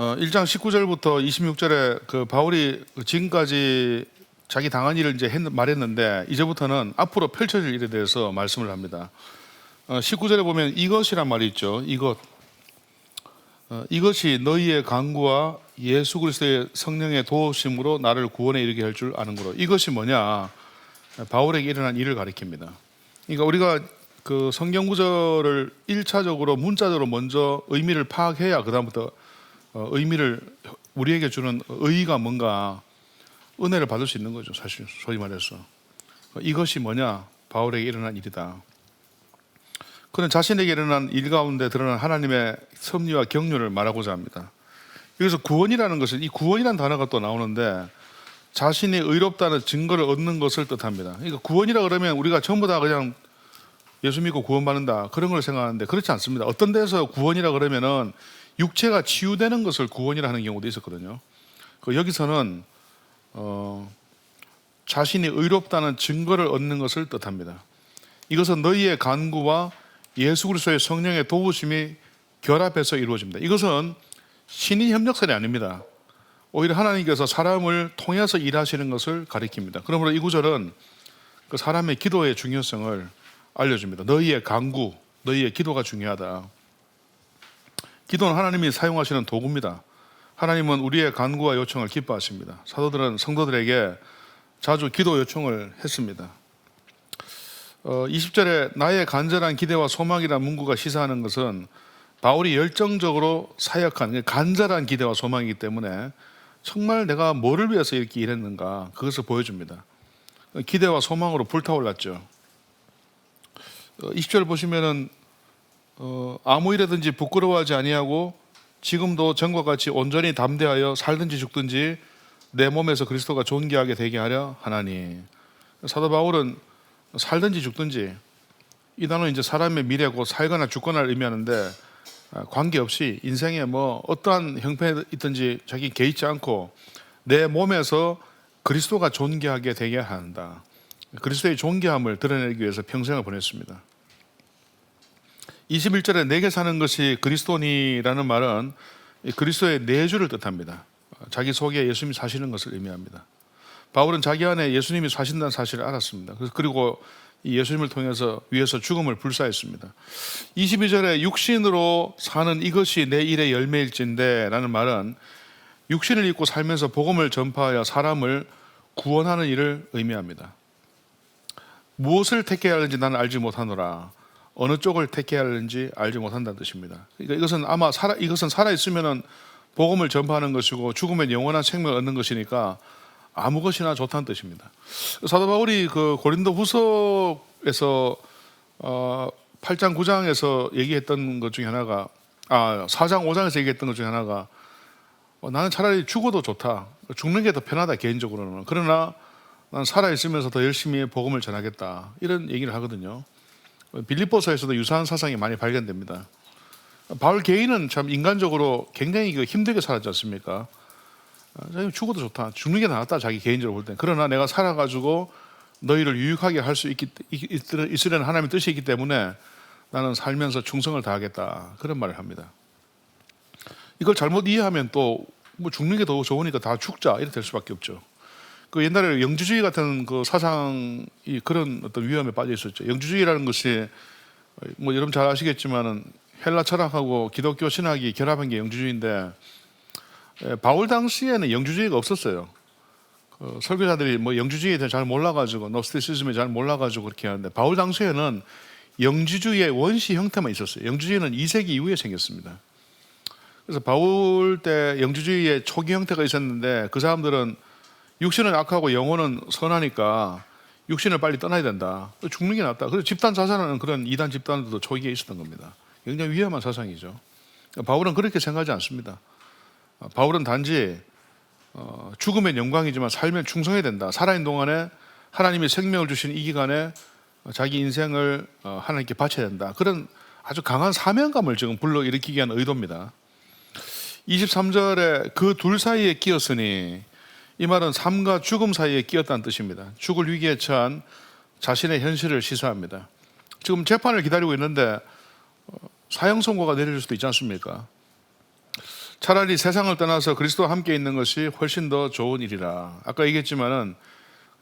1장 19절부터 26절에 그 바울이 지금까지 자기 당한 일을 이제 말했는데 이제부터는 앞으로 펼쳐질 일에 대해서 말씀을 합니다. 19절에 보면 이것이란 말이 있죠. 이것이 너희의 간구와 예수 그리스도의 성령의 도우심으로 나를 구원에 이르게 할 줄 아는구로. 이것이 뭐냐? 바울에게 일어난 일을 가리킵니다. 그러니까 우리가 그 성경 구절을 1차적으로 문자적으로 먼저 의미를 파악해야 그다음부터 의미를 우리에게 주는 의의가 뭔가 은혜를 받을 수 있는 거죠. 사실 소위 말해서 이것이 뭐냐? 바울에게 일어난 일이다. 그는 자신에게 일어난 일 가운데 드러난 하나님의 섭리와 경륜을 말하고자 합니다. 여기서 구원이라는 것은 이 구원이라는 단어가 또 나오는데 자신이 의롭다는 증거를 얻는 것을 뜻합니다. 그러니까 구원이라 그러면 우리가 전부 다 그냥 예수 믿고 구원받는다 그런 걸 생각하는데 그렇지 않습니다. 어떤 데서 구원이라 그러면은 육체가 치유되는 것을 구원이라 하는 경우도 있었거든요. 여기서는 자신이 의롭다는 증거를 얻는 것을 뜻합니다. 이것은 너희의 간구와 예수 그리스도의 성령의 도우심이 결합해서 이루어집니다. 이것은 신인 협력설이 아닙니다. 오히려 하나님께서 사람을 통해서 일하시는 것을 가리킵니다. 그러므로 이 구절은 그 사람의 기도의 중요성을 알려줍니다. 너희의 간구, 너희의 기도가 중요하다. 기도는 하나님이 사용하시는 도구입니다. 하나님은 우리의 간구와 요청을 기뻐하십니다. 사도들은 성도들에게 자주 기도 요청을 했습니다. 20절에 나의 간절한 기대와 소망이라는 문구가 시사하는 것은 바울이 열정적으로 사역한 간절한 기대와 소망이기 때문에 정말 내가 뭐를 위해서 이렇게 일했는가 그것을 보여줍니다. 기대와 소망으로 불타올랐죠. 20절 보시면은 아무 일에든지 부끄러워하지 아니하고 지금도 전과 같이 온전히 담대하여 살든지 죽든지 내 몸에서 그리스도가 존귀하게 되게 하려 하나니. 사도 바울은 살든지 죽든지 이 단어는 이제 사람의 미래고 살거나 죽거나를 의미하는데 관계없이 인생에 뭐 어떠한 형편에 있든지 자기 개의치 않고 내 몸에서 그리스도가 존귀하게 되게 한다. 그리스도의 존귀함을 드러내기 위해서 평생을 보냈습니다. 21절에 내게 사는 것이 그리스도니라는 말은 그리스도의 내주를 뜻합니다. 자기 속에 예수님이 사시는 것을 의미합니다. 바울은 자기 안에 예수님이 사신다는 사실을 알았습니다. 그리고 이 예수님을 통해서 위해서 죽음을 불사했습니다. 22절에 육신으로 사는 이것이 내 일의 열매일진데 라는 말은 육신을 입고 살면서 복음을 전파하여 사람을 구원하는 일을 의미합니다. 무엇을 택해야 하는지 나는 알지 못하노라. 어느 쪽을 택해야 하는지 알지 못한다는 뜻입니다. 그러니까 이것은 살아있으면 복음을 전파하는 것이고 죽으면 영원한 생명을 얻는 것이니까 아무 것이나 좋다는 뜻입니다. 사도 바울이 그 고린도 후서에서 8장 9장에서 얘기했던 것 중에 하나가 4장 5장에서 얘기했던 것 중에 하나가 나는 차라리 죽어도 좋다. 죽는 게 더 편하다 개인적으로는. 그러나 난 살아있으면서 더 열심히 복음을 전하겠다. 이런 얘기를 하거든요. 빌립보서에서도 유사한 사상이 많이 발견됩니다. 바울 개인은 참 인간적으로 굉장히 힘들게 살았지 않습니까? 죽어도 좋다. 죽는 게 낫다. 자기 개인적으로 볼 때. 그러나 내가 살아가지고 너희를 유익하게 할 수 있으려는 하나님의 뜻이 있기 때문에 나는 살면서 충성을 다하겠다. 그런 말을 합니다. 이걸 잘못 이해하면 또 뭐 죽는 게 더 좋으니까 다 죽자 이렇게 될 수밖에 없죠. 그 옛날에 영주주의 같은 그 사상이 그런 어떤 위험에 빠져 있었죠. 영주주의라는 것이 뭐 여러분 잘 아시겠지만은 헬라 철학하고 기독교 신학이 결합한 게 영주주의인데 바울 당시에는 영주주의가 없었어요. 그 설교자들이 뭐 영주주의에 대해 잘 몰라가지고 노스티시즘에 잘 몰라가지고 그렇게 하는데 바울 당시에는 영주주의의 원시 형태만 있었어요. 영주주의는 2세기 이후에 생겼습니다. 그래서 바울 때 영주주의의 초기 형태가 있었는데 그 사람들은 육신은 악하고 영혼은 선하니까 육신을 빨리 떠나야 된다. 죽는 게 낫다. 그래서 집단 자살하는 그런 이단 집단들도 초기에 있었던 겁니다. 굉장히 위험한 사상이죠. 바울은 그렇게 생각하지 않습니다. 바울은 단지 죽으면 영광이지만 살면 충성해야 된다. 살아있는 동안에 하나님이 생명을 주신 이 기간에 자기 인생을 하나님께 바쳐야 된다. 그런 아주 강한 사명감을 지금 불러일으키기 위한 의도입니다. 23절에 그 둘 사이에 끼었으니 이 말은 삶과 죽음 사이에 끼었다는 뜻입니다. 죽을 위기에 처한 자신의 현실을 시사합니다. 지금 재판을 기다리고 있는데 사형 선고가 내려질 수도 있지 않습니까? 차라리 세상을 떠나서 그리스도와 함께 있는 것이 훨씬 더 좋은 일이라. 아까 얘기했지만은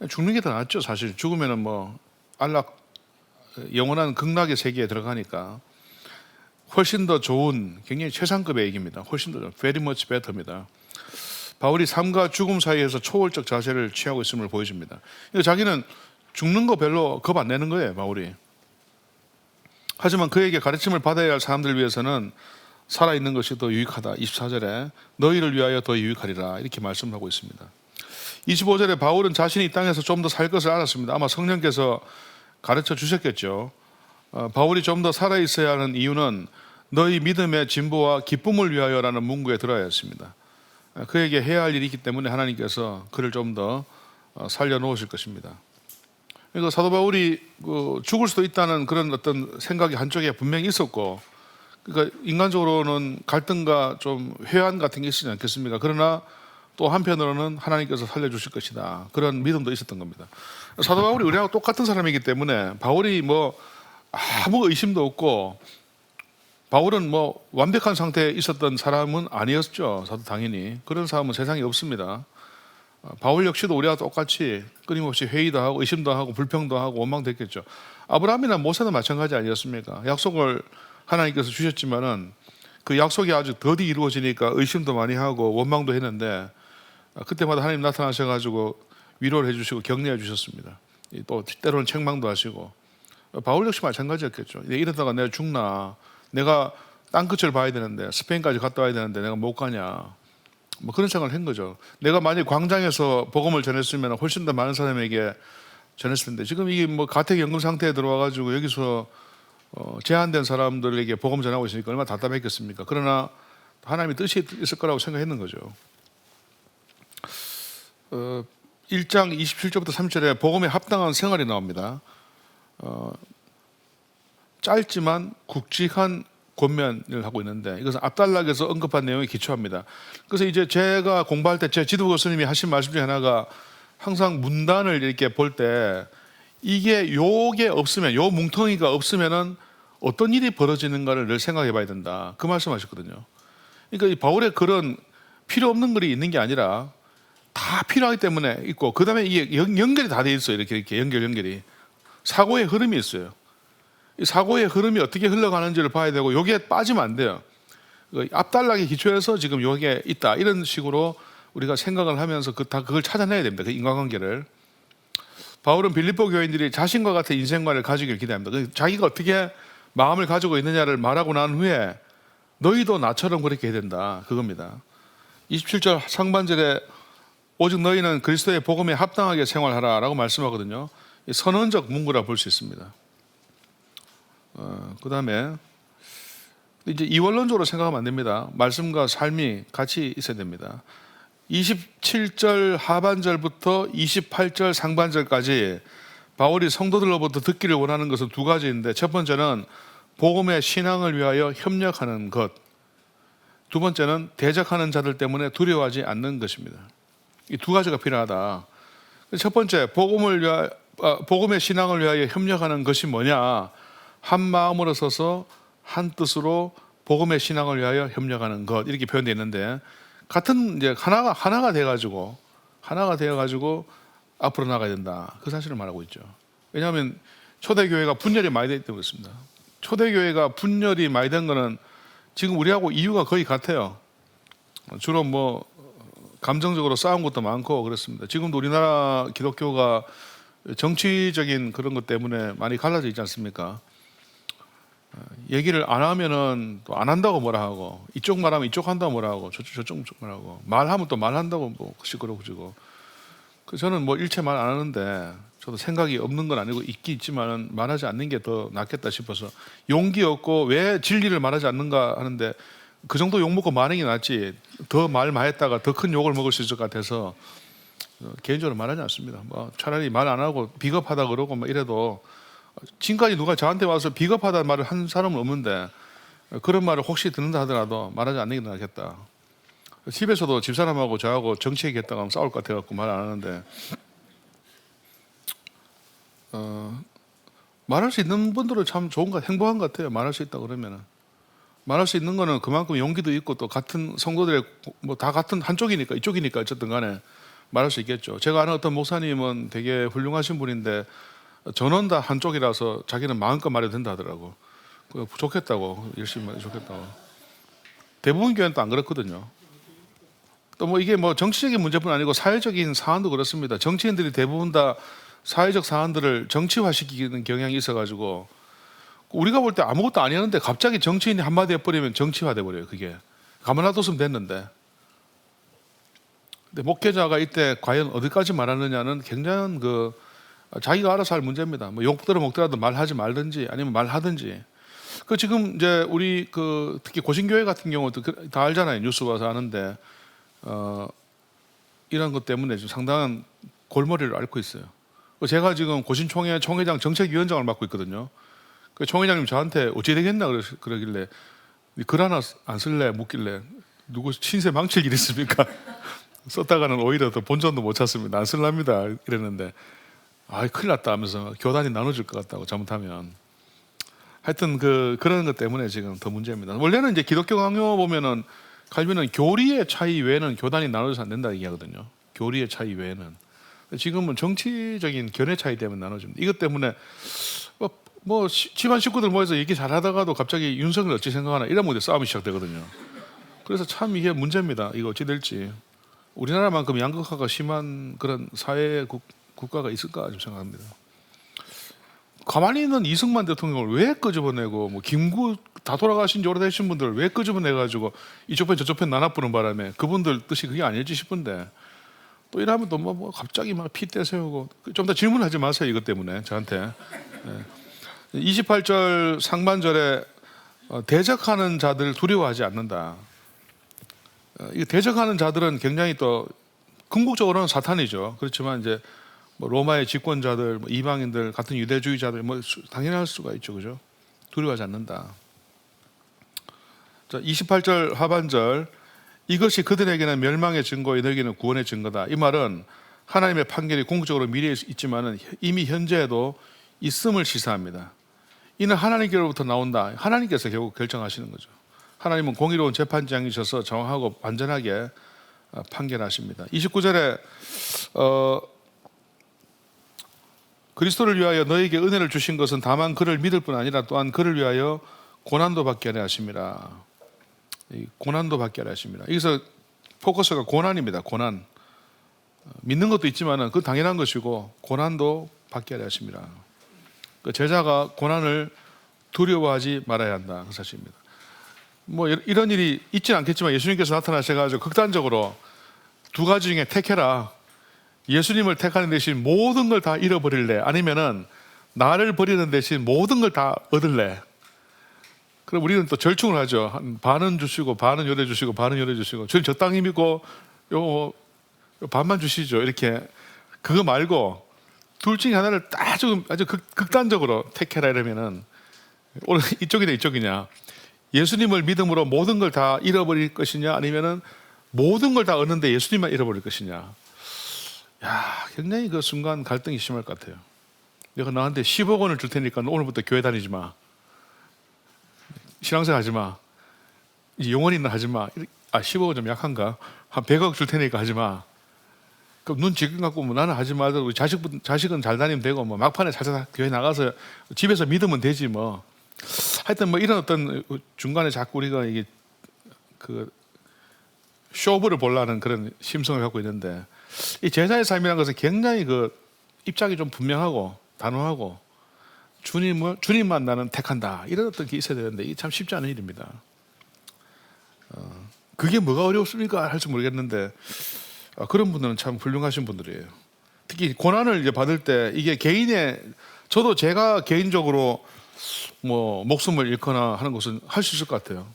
죽는 게 더 낫죠. 사실 죽으면은 뭐 안락, 영원한 극락의 세계에 들어가니까 훨씬 더 좋은, 굉장히 최상급의 얘기입니다. 훨씬 더 very much better입니다. 바울이 삶과 죽음 사이에서 초월적 자세를 취하고 있음을 보여줍니다. 자기는 죽는 거 별로 겁 안 내는 거예요, 바울이. 하지만 그에게 가르침을 받아야 할 사람들을 위해서는 살아있는 것이 더 유익하다. 24절에 너희를 위하여 더 유익하리라 이렇게 말씀을 하고 있습니다. 25절에 바울은 자신이 이 땅에서 좀 더 살 것을 알았습니다. 아마 성령께서 가르쳐 주셨겠죠. 바울이 좀 더 살아있어야 하는 이유는 너희 믿음의 진보와 기쁨을 위하여라는 문구에 들어야 했습니다. 그에게 해야 할 일이 있기 때문에 하나님께서 그를 좀 더 살려놓으실 것입니다. 그러니까 사도 바울이 죽을 수도 있다는 그런 어떤 생각이 한쪽에 분명히 있었고, 그러니까 인간적으로는 갈등과 좀 회한 같은 게 있지 않겠습니까? 그러나 또 한편으로는 하나님께서 살려주실 것이다. 그런 믿음도 있었던 겁니다. 사도 바울이 우리하고 똑같은 사람이기 때문에 바울이 뭐 아무 의심도 없고, 바울은 뭐 완벽한 상태에 있었던 사람은 아니었죠. 사도 당연히. 그런 사람은 세상에 없습니다. 바울 역시도 우리와 똑같이 끊임없이 회의도 하고 의심도 하고 불평도 하고 원망도 했겠죠. 아브라함이나 모세도 마찬가지 아니었습니까? 약속을 하나님께서 주셨지만은 그 약속이 아주 더디 이루어지니까 의심도 많이 하고 원망도 했는데, 그때마다 하나님 나타나셔가지고 위로를 해주시고 격려해 주셨습니다. 또 때로는 책망도 하시고. 바울 역시 마찬가지였겠죠. 이러다가 내가 죽나, 내가 땅끝을 봐야 되는데, 스페인까지 갔다 와야 되는데 내가 못 가냐, 뭐 그런 생각을 한 거죠. 내가 만약 광장에서 복음을 전했으면 훨씬 더 많은 사람에게 전했을 텐데, 지금 이게 뭐 가택연금 상태에 들어와가지고 여기서 제한된 사람들에게 복음 전하고 있으니까 얼마나 답답했겠습니까? 그러나 하나님의 뜻이 있을 거라고 생각했는 거죠. 1장 27절부터 30절에 복음에 합당한 생활이 나옵니다. 짧지만 굵직한 권면을 하고 있는데, 이것은 앞단락에서 언급한 내용에 기초합니다. 그래서 이제 제가 공부할 때 제 지도 교수님이 하신 말씀 중에 하나가, 항상 문단을 이렇게 볼 때 이게 요게 없으면, 요 뭉텅이가 없으면은 어떤 일이 벌어지는가를 늘 생각해 봐야 된다. 그 말씀 하셨거든요. 그러니까 이 바울의 글은 필요 없는 글이 있는 게 아니라 다 필요하기 때문에 있고, 그 다음에 이게 연결이 다 돼 있어요. 이렇게 연결이. 사고의 흐름이 있어요. 이 사고의 흐름이 어떻게 흘러가는지를 봐야 되고, 여기에 빠지면 안 돼요. 앞단락에 기초해서 지금 여기에 있다, 이런 식으로 우리가 생각을 하면서 그걸 찾아내야 됩니다. 그 인과관계를. 바울은 빌립보 교인들이 자신과 같은 인생관을 가지길 기대합니다. 자기가 어떻게 마음을 가지고 있느냐를 말하고 난 후에 너희도 나처럼 그렇게 해야 된다, 그겁니다. 27절 상반절에 오직 너희는 그리스도의 복음에 합당하게 생활하라 라고 말씀하거든요. 선언적 문구라 볼 수 있습니다. 그 다음에 이제 이원론적으로 생각하면 안 됩니다. 말씀과 삶이 같이 있어야 됩니다. 27절 하반절부터 28절 상반절까지 바울이 성도들로부터 듣기를 원하는 것은 두 가지인데, 첫 번째는 복음의 신앙을 위하여 협력하는 것, 두 번째는 대적하는 자들 때문에 두려워하지 않는 것입니다. 이 두 가지가 필요하다. 첫 번째, 복음의 신앙을 위하여 협력하는 것이 뭐냐? 한 마음으로 서서 한 뜻으로 복음의 신앙을 위하여 협력하는 것, 이렇게 표현되어 있는데, 같은 이제 하나가 되어가지고 앞으로 나가야 된다, 그 사실을 말하고 있죠. 왜냐하면 초대교회가 분열이 많이 되기 때문에 그렇습니다. 초대교회가 분열이 많이 된 거는 지금 우리하고 이유가 거의 같아요. 주로 뭐 감정적으로 싸운 것도 많고 그렇습니다. 지금도 우리나라 기독교가 정치적인 그런 것 때문에 많이 갈라져 있지 않습니까? 얘기를 안 하면은 또 안 한다고 뭐라 하고, 이쪽 말하면 이쪽 한다고 뭐라 하고, 저쪽 말하고, 말하면 또 말한다고 뭐 시끄러고 지고. 저는 뭐 일체 말 안 하는데, 저도 생각이 없는 건 아니고 있긴 있지만은 말하지 않는 게 더 낫겠다 싶어서, 용기 없고 왜 진리를 말하지 않는가 하는데, 그 정도 욕 먹고 말하는 게 낫지, 더 말 많이 했다가 더 큰 욕을 먹을 수 있을 것 같아서 개인적으로 말하지 않습니다. 뭐 차라리 말 안 하고 비겁하다 그러고 뭐 이래도, 지금까지 누가 저한테 와서 비겁하다는 말을 한 사람은 없는데, 그런 말을 혹시 듣는다 하더라도 말하지 않는 게 낫겠다. 집에서도 집사람하고 저하고 정치 얘기했다가 하면 싸울 것 같아갖고 말 안 하는데, 말할 수 있는 분들은 참 좋은 것, 행복한 것 같아요. 말할 수 있다 그러면은. 말할 수 있는 거는 그만큼 용기도 있고 또 같은 성도들의 뭐 다 같은 한쪽이니까 이쪽이니까 어쨌든 간에 말할 수 있겠죠. 제가 아는 어떤 목사님은 되게 훌륭하신 분인데 전원 다 한쪽이라서 자기는 마음껏 말해도 된다 하더라고. 좋겠다고, 열심히 말해 좋겠다고. 대부분 교회는 또 안 그렇거든요. 또 뭐 이게 뭐 정치적인 문제뿐 아니고 사회적인 사안도 그렇습니다. 정치인들이 대부분 다 사회적 사안들을 정치화시키는 경향이 있어가지고 우리가 볼 때 아무것도 아니었는데 갑자기 정치인이 한마디 해버리면 정치화돼 버려요. 그게 가만 놔뒀으면 됐는데. 근데 목회자가 이때 과연 어디까지 말하느냐는 굉장한 자기가 알아서 할 문제입니다. 뭐 욕들어 먹더라도 말하지 말든지 아니면 말하든지. 지금 이제 우리 특히 고신교회 같은 경우도 다 알잖아요. 뉴스 봐서 아는데 이런 것 때문에 지금 상당한 골머리를 앓고 있어요. 제가 지금 고신총회 총회장 정책위원장을 맡고 있거든요. 총회장님 저한테 어찌 되겠나 그러길래 글 하나 안 쓸래 묻길래 누구 신세 망칠 일 있습니까? 썼다가는 오히려 더 본전도 못 찾습니다. 안 쓸랍니다 이랬는데 큰일 났다 하면서 교단이 나눠질 것 같다고 잘못하면. 하여튼 그런 것 때문에 지금 더 문제입니다. 원래는 이제 기독교 강요 보면은 칼빈은 교리의 차이 외에는 교단이 나눠져서 안 된다 얘기하거든요. 교리의 차이 외에는. 지금은 정치적인 견해 차이 때문에 나눠집니다. 이것 때문에 집안 식구들 모여서 얘기 잘하다가도 갑자기 윤석열 어찌 생각하나 이러면 싸움이 시작되거든요. 그래서 참 이게 문제입니다. 이거 어찌 될지. 우리나라만큼 양극화가 심한 그런 사회 국가가 있을까 좀 생각합니다. 가만히 있는 이승만 대통령을 왜 끄집어내고 뭐 김구 다 돌아가신 지 오래되신 분들 왜 끄집어내가지고 이쪽 편 저쪽 편 나눠부는 바람에 그분들 뜻이 그게 아닐지 싶은데 또 이러면 또 뭐 갑자기 막 핏대 세우고 좀 더 질문하지 마세요. 이것 때문에 저한테. 28절 상반절에 대적하는 자들 두려워하지 않는다. 이 대적하는 자들은 굉장히 또 궁극적으로는 사탄이죠. 그렇지만 이제 뭐 로마의 집권자들, 이방인들, 같은 유대주의자들 뭐 당연할 수가 있죠, 그죠? 두려워하지 않는다. 자, 28절 하반절 이것이 그들에게는 멸망의 증거요 너에게는 구원의 증거다. 이 말은 하나님의 판결이 궁극적으로 미래에 있지만은 이미 현재에도 있음을 시사합니다. 이는 하나님께로부터 나온다. 하나님께서 결국 결정하시는 거죠. 하나님은 공의로운 재판장이셔서 정확하고 완전하게 판결하십니다. 29절에 그리스도를 위하여 너에게 은혜를 주신 것은 다만 그를 믿을 뿐 아니라 또한 그를 위하여 고난도 받게 하려 하심이라. 고난도 받게 하려 하심이라. 여기서 포커스가 고난입니다. 고난. 믿는 것도 있지만 그 당연한 것이고 고난도 받게 하려 하심이라. 제자가 고난을 두려워하지 말아야 한다. 그 사실입니다. 뭐 이런 일이 있지는 않겠지만 예수님께서 나타나셔가지고 극단적으로 두 가지 중에 택해라. 예수님을 택하는 대신 모든 걸 다 잃어버릴래? 아니면은 나를 버리는 대신 모든 걸 다 얻을래? 그럼 우리는 또 절충을 하죠. 한 반은 주시고 반은 요래 주시고 반은 요래 주시고 저는 저 땅 힘이고 요 반만 주시죠. 이렇게 그거 말고 둘 중에 하나를 아주 극단적으로 택해라 이러면은 오늘 이쪽이냐 이쪽이냐? 예수님을 믿음으로 모든 걸 다 잃어버릴 것이냐 아니면은 모든 걸 다 얻는데 예수님만 잃어버릴 것이냐? 굉장히 그 순간 갈등이 심할 것 같아요. 내가 너한테 10억 원을 줄 테니까 오늘부터 교회 다니지 마. 신앙생활 하지 마. 이제 영원히는 하지 마. 10억은 좀 약한가? 한 100억 줄 테니까 하지 마. 그럼 눈 지금 갖고 뭐 나는 하지 말고 자식은 잘 다니면 되고 뭐 막판에 찾아서 교회 나가서 집에서 믿으면 되지 뭐. 하여튼 뭐 이런 어떤 중간에 자꾸 우리가 이게 쇼부를 보려는 그런 심성을 갖고 있는데 이 제자의 삶이라는 것은 굉장히 입장이 좀 분명하고 단호하고 주님만 나는 택한다 이런 어떤 게 있어야 되는데 이게 참 쉽지 않은 일입니다. 그게 뭐가 어렵습니까? 할지 모르겠는데 그런 분들은 참 훌륭하신 분들이에요. 특히 고난을 이제 받을 때 이게 저도 제가 개인적으로 뭐 목숨을 잃거나 하는 것은 할 수 있을 것 같아요.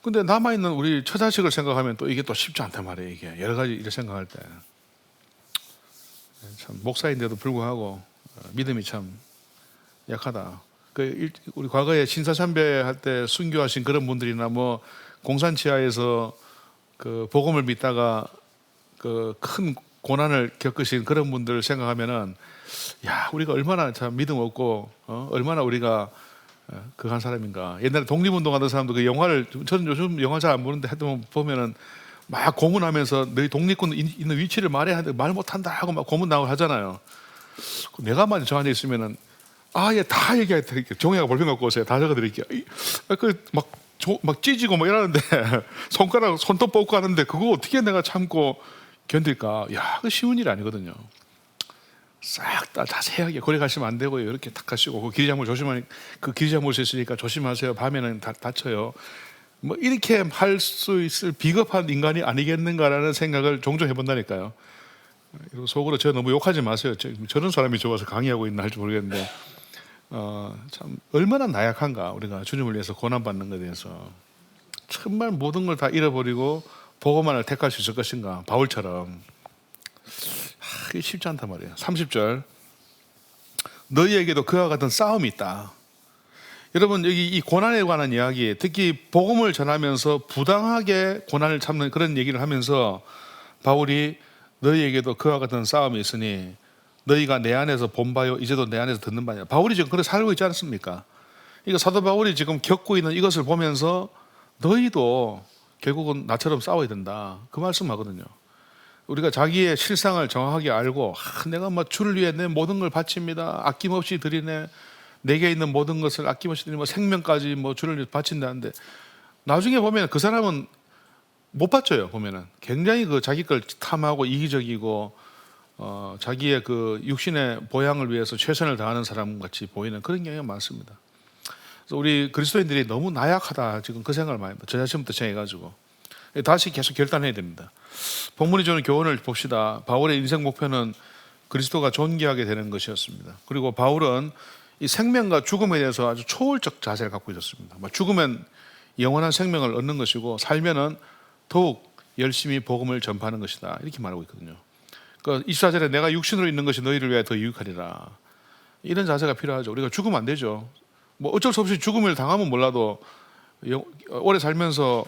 근데 남아있는 우리 처자식을 생각하면 또 이게 또 쉽지 않단 말이에요. 이게 여러 가지 일을 생각할 때 참 목사인데도 불구하고 믿음이 참 약하다. 우리 과거에 신사참배할 때 순교하신 그런 분들이나 뭐 공산 치하에서 복음을 믿다가 큰 고난을 겪으신 그런 분들을 생각하면은 우리가 얼마나 참 믿음 없고 얼마나 우리가 그 한 사람인가. 옛날에 독립운동하던 사람도 그 영화를, 저는 요즘 영화 잘 안 보는데 하여튼 보면은 막 고문하면서 너희 독립군 있는 위치를 말해야 하는데 말 못한다 하고 막 고문 나오고 하잖아요. 내가 만약 저 안에 있으면은 아예 다 얘기해 드릴게요. 종이하고 볼펜 갖고 오세요. 다 적어 드릴게요. 막 찢지고 막 이러는데 손가락 손톱 뽑고 하는데 그거 어떻게 내가 참고 견딜까? 야, 그 쉬운 일 아니거든요. 싹 다 자세하게 거기 가시면 안 되고요. 이렇게 탁 하시고 그 길이장물 조심하니 그 길이장물 있으니까 조심하세요. 밤에는 다쳐요. 뭐 이렇게 할 수 있을 비겁한 인간이 아니겠는가라는 생각을 종종 해본다니까요. 그리고 속으로 저 너무 욕하지 마세요. 저런 사람이 좋아서 강의하고 있나 할지 모르겠는데 참 얼마나 나약한가 우리가 주님을 위해서 고난받는 것에 대해서. 정말 모든 걸 다 잃어버리고 복음만을 택할 수 있을 것인가, 바울처럼. 그게 쉽지 않단 말이에요. 30절, 너희에게도 그와 같은 싸움이 있다. 여러분, 여기 이 고난에 관한 이야기, 특히 복음을 전하면서 부당하게 고난을 참는 그런 얘기를 하면서 바울이 너희에게도 그와 같은 싸움이 있으니 너희가 내 안에서 본 바요 이제도 내 안에서 듣는 바냐. 바울이 지금 그렇게 살고 있지 않습니까? 이거 사도 바울이 지금 겪고 있는 이것을 보면서 너희도 결국은 나처럼 싸워야 된다, 그 말씀하거든요. 우리가 자기의 실상을 정확하게 알고 내가 뭐 주를 위해 내 모든 걸 바칩니다, 아낌없이 드리네, 내게 있는 모든 것을 아낌없이 드리고 생명까지 뭐 주를 위해 바친다는데 나중에 보면 그 사람은 못 바쳐요. 보면은 굉장히 그 자기 걸 탐하고 이기적이고 자기의 그 육신의 보양을 위해서 최선을 다하는 사람 같이 보이는 그런 경향이 많습니다. 그래서 우리 그리스도인들이 너무 나약하다 지금 그 생각을 많이 합니다. 저 자신부터 생각해가지고 다시 계속 결단해야 됩니다. 본문이 주는 교훈을 봅시다. 바울의 인생 목표는 그리스도가 존귀하게 되는 것이었습니다. 그리고 바울은 이 생명과 죽음에 대해서 아주 초월적 자세를 갖고 있었습니다. 죽으면 영원한 생명을 얻는 것이고 살면은 더욱 열심히 복음을 전파하는 것이다, 이렇게 말하고 있거든요. 그러니까 24절에 내가 육신으로 있는 것이 너희를 위하여 더 유익하리라, 이런 자세가 필요하죠. 우리가 죽으면 안 되죠. 뭐 어쩔 수 없이 죽음을 당하면 몰라도 오래 살면서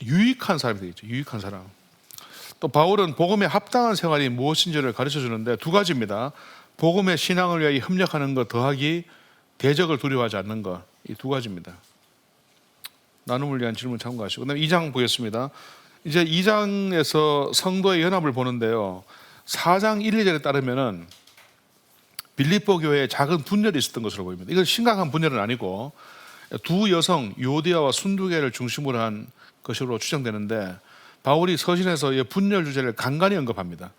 유익한 사람이 되겠죠. 유익한 사람. 또 바울은 복음에 합당한 생활이 무엇인지를 가르쳐 주는데 두 가지입니다. 복음의 신앙을 위하여 협력하는 것 더하기 대적을 두려워하지 않는 것, 이 두 가지입니다. 나눔을 위한 질문 참고하시고, 그다음에 2장 보겠습니다. 이제 2장에서 성도의 연합을 보는데요, 4장 1, 2절에 따르면은 빌립보 교회에 작은 분열이 있었던 것으로 보입니다. 이건 심각한 분열은 아니고 두 여성 요디아와 순두개를 중심으로 한 것으로 추정되는데 바울이 서신에서 이 분열 주제를 간간히 언급합니다.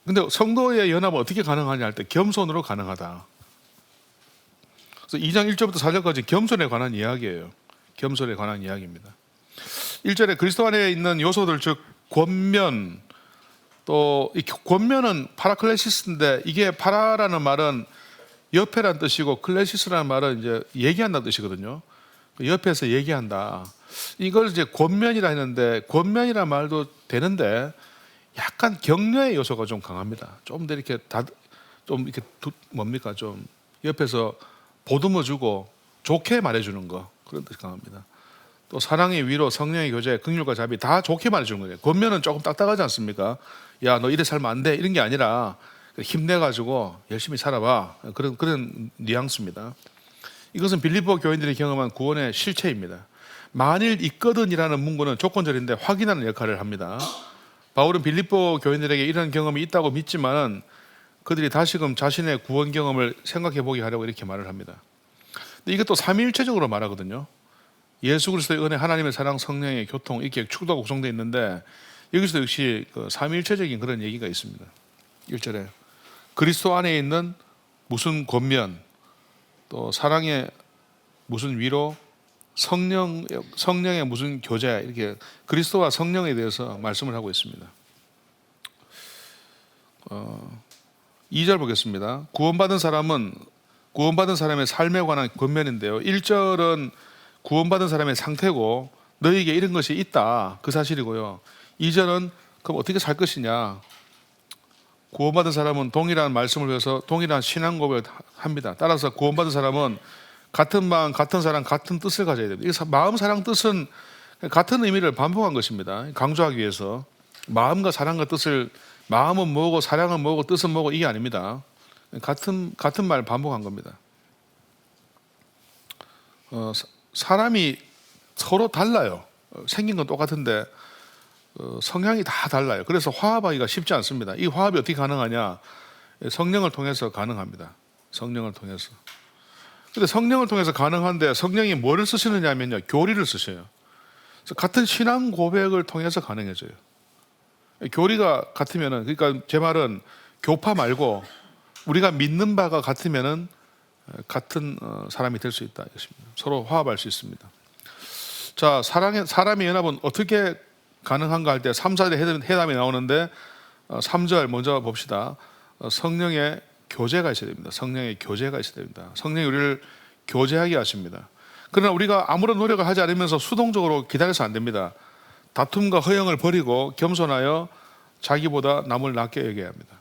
근데 성도의 연합은 어떻게 가능하냐 할 때 겸손으로 가능하다. 그래서 2장 1절부터 4절까지 겸손에 관한 이야기예요. 겸손에 관한 이야기입니다. 1절에 그리스도 안에 있는 요소들, 즉 권면, 또 이 권면은 파라클레시스인데 이게 파라라는 말은 옆에란 뜻이고 클레시스라는 말은 이제 얘기한다는 뜻이거든요. 옆에서 얘기한다. 이걸 이제 권면이라 했는데 권면이라는 말도 되는데 약간 격려의 요소가 좀 강합니다. 좀 더 이렇게 좀 이렇게 뭡니까, 좀 옆에서 보듬어주고 좋게 말해주는 거, 그런 뜻이 강합니다. 또 사랑의 위로, 성령의 교제, 긍휼과 자비 다 좋게 말해주는 거예요. 권면은 조금 딱딱하지 않습니까? 야, 너 이래 살면 안 돼, 이런 게 아니라 힘내가지고 열심히 살아봐, 그런 뉘앙스입니다. 이것은 빌립보 교인들이 경험한 구원의 실체입니다. 만일 있거든이라는 문구는 조건절인데 확인하는 역할을 합니다. 바울은 빌립보 교인들에게 이런 경험이 있다고 믿지만 그들이 다시금 자신의 구원 경험을 생각해 보게 하려고 이렇게 말을 합니다. 근데 이것도 삼위일체적으로 말하거든요. 예수 그리스도의 은혜, 하나님의 사랑, 성령의 교통, 이렇게 축도가 구성되어 있는데 여기서 역시 그 삼위일체적인 그런 얘기가 있습니다. 1절에 그리스도 안에 있는 무슨 권면, 또 사랑의 무슨 위로, 성령의 무슨 교제, 이렇게 그리스도와 성령에 대해서 말씀을 하고 있습니다. 2절 보겠습니다. 구원받은 사람은 구원받은 사람의 삶에 관한 권면인데요, 1절은 구원받은 사람의 상태고 너희에게 이런 것이 있다, 그 사실이고요. 2절은 그럼 어떻게 살 것이냐. 구원받은 사람은 동일한 말씀을 위해서 동일한 신앙 고백을 합니다. 따라서 구원받은 사람은 같은 마음, 같은 사랑, 같은 뜻을 가져야 됩니다. 이 마음, 사랑, 뜻은 같은 의미를 반복한 것입니다. 강조하기 위해서. 마음과 사랑과 뜻을, 마음은 뭐고 사랑은 뭐고 뜻은 뭐고 이게 아닙니다. 같은 말 반복한 겁니다. 사람이 서로 달라요. 생긴 건 똑같은데 성향이 다 달라요. 그래서 화합하기가 쉽지 않습니다. 이 화합이 어떻게 가능하냐? 성령을 통해서 가능합니다. 성령을 통해서. 근데 성령을 통해서 가능한데 성령이 뭐를 쓰시느냐 하면요, 교리를 쓰셔요. 그래서 같은 신앙 고백을 통해서 가능해져요. 교리가 같으면은, 그러니까 제 말은 교파 말고 우리가 믿는 바가 같으면은 같은 사람이 될 수 있다 이것입니다. 서로 화합할 수 있습니다. 자, 사람의 연합은 어떻게 가능한가 할 때 3, 4대 회담이 나오는데 3절 먼저 봅시다. 성령의 교제가 있어야 됩니다. 성령의 교제가 있어야 됩니다. 성령이 우리를 교제하게 하십니다. 그러나 우리가 아무런 노력을 하지 않으면서 수동적으로 기다려서 안 됩니다. 다툼과 허영을 버리고 겸손하여 자기보다 남을 낮게 여겨야 합니다.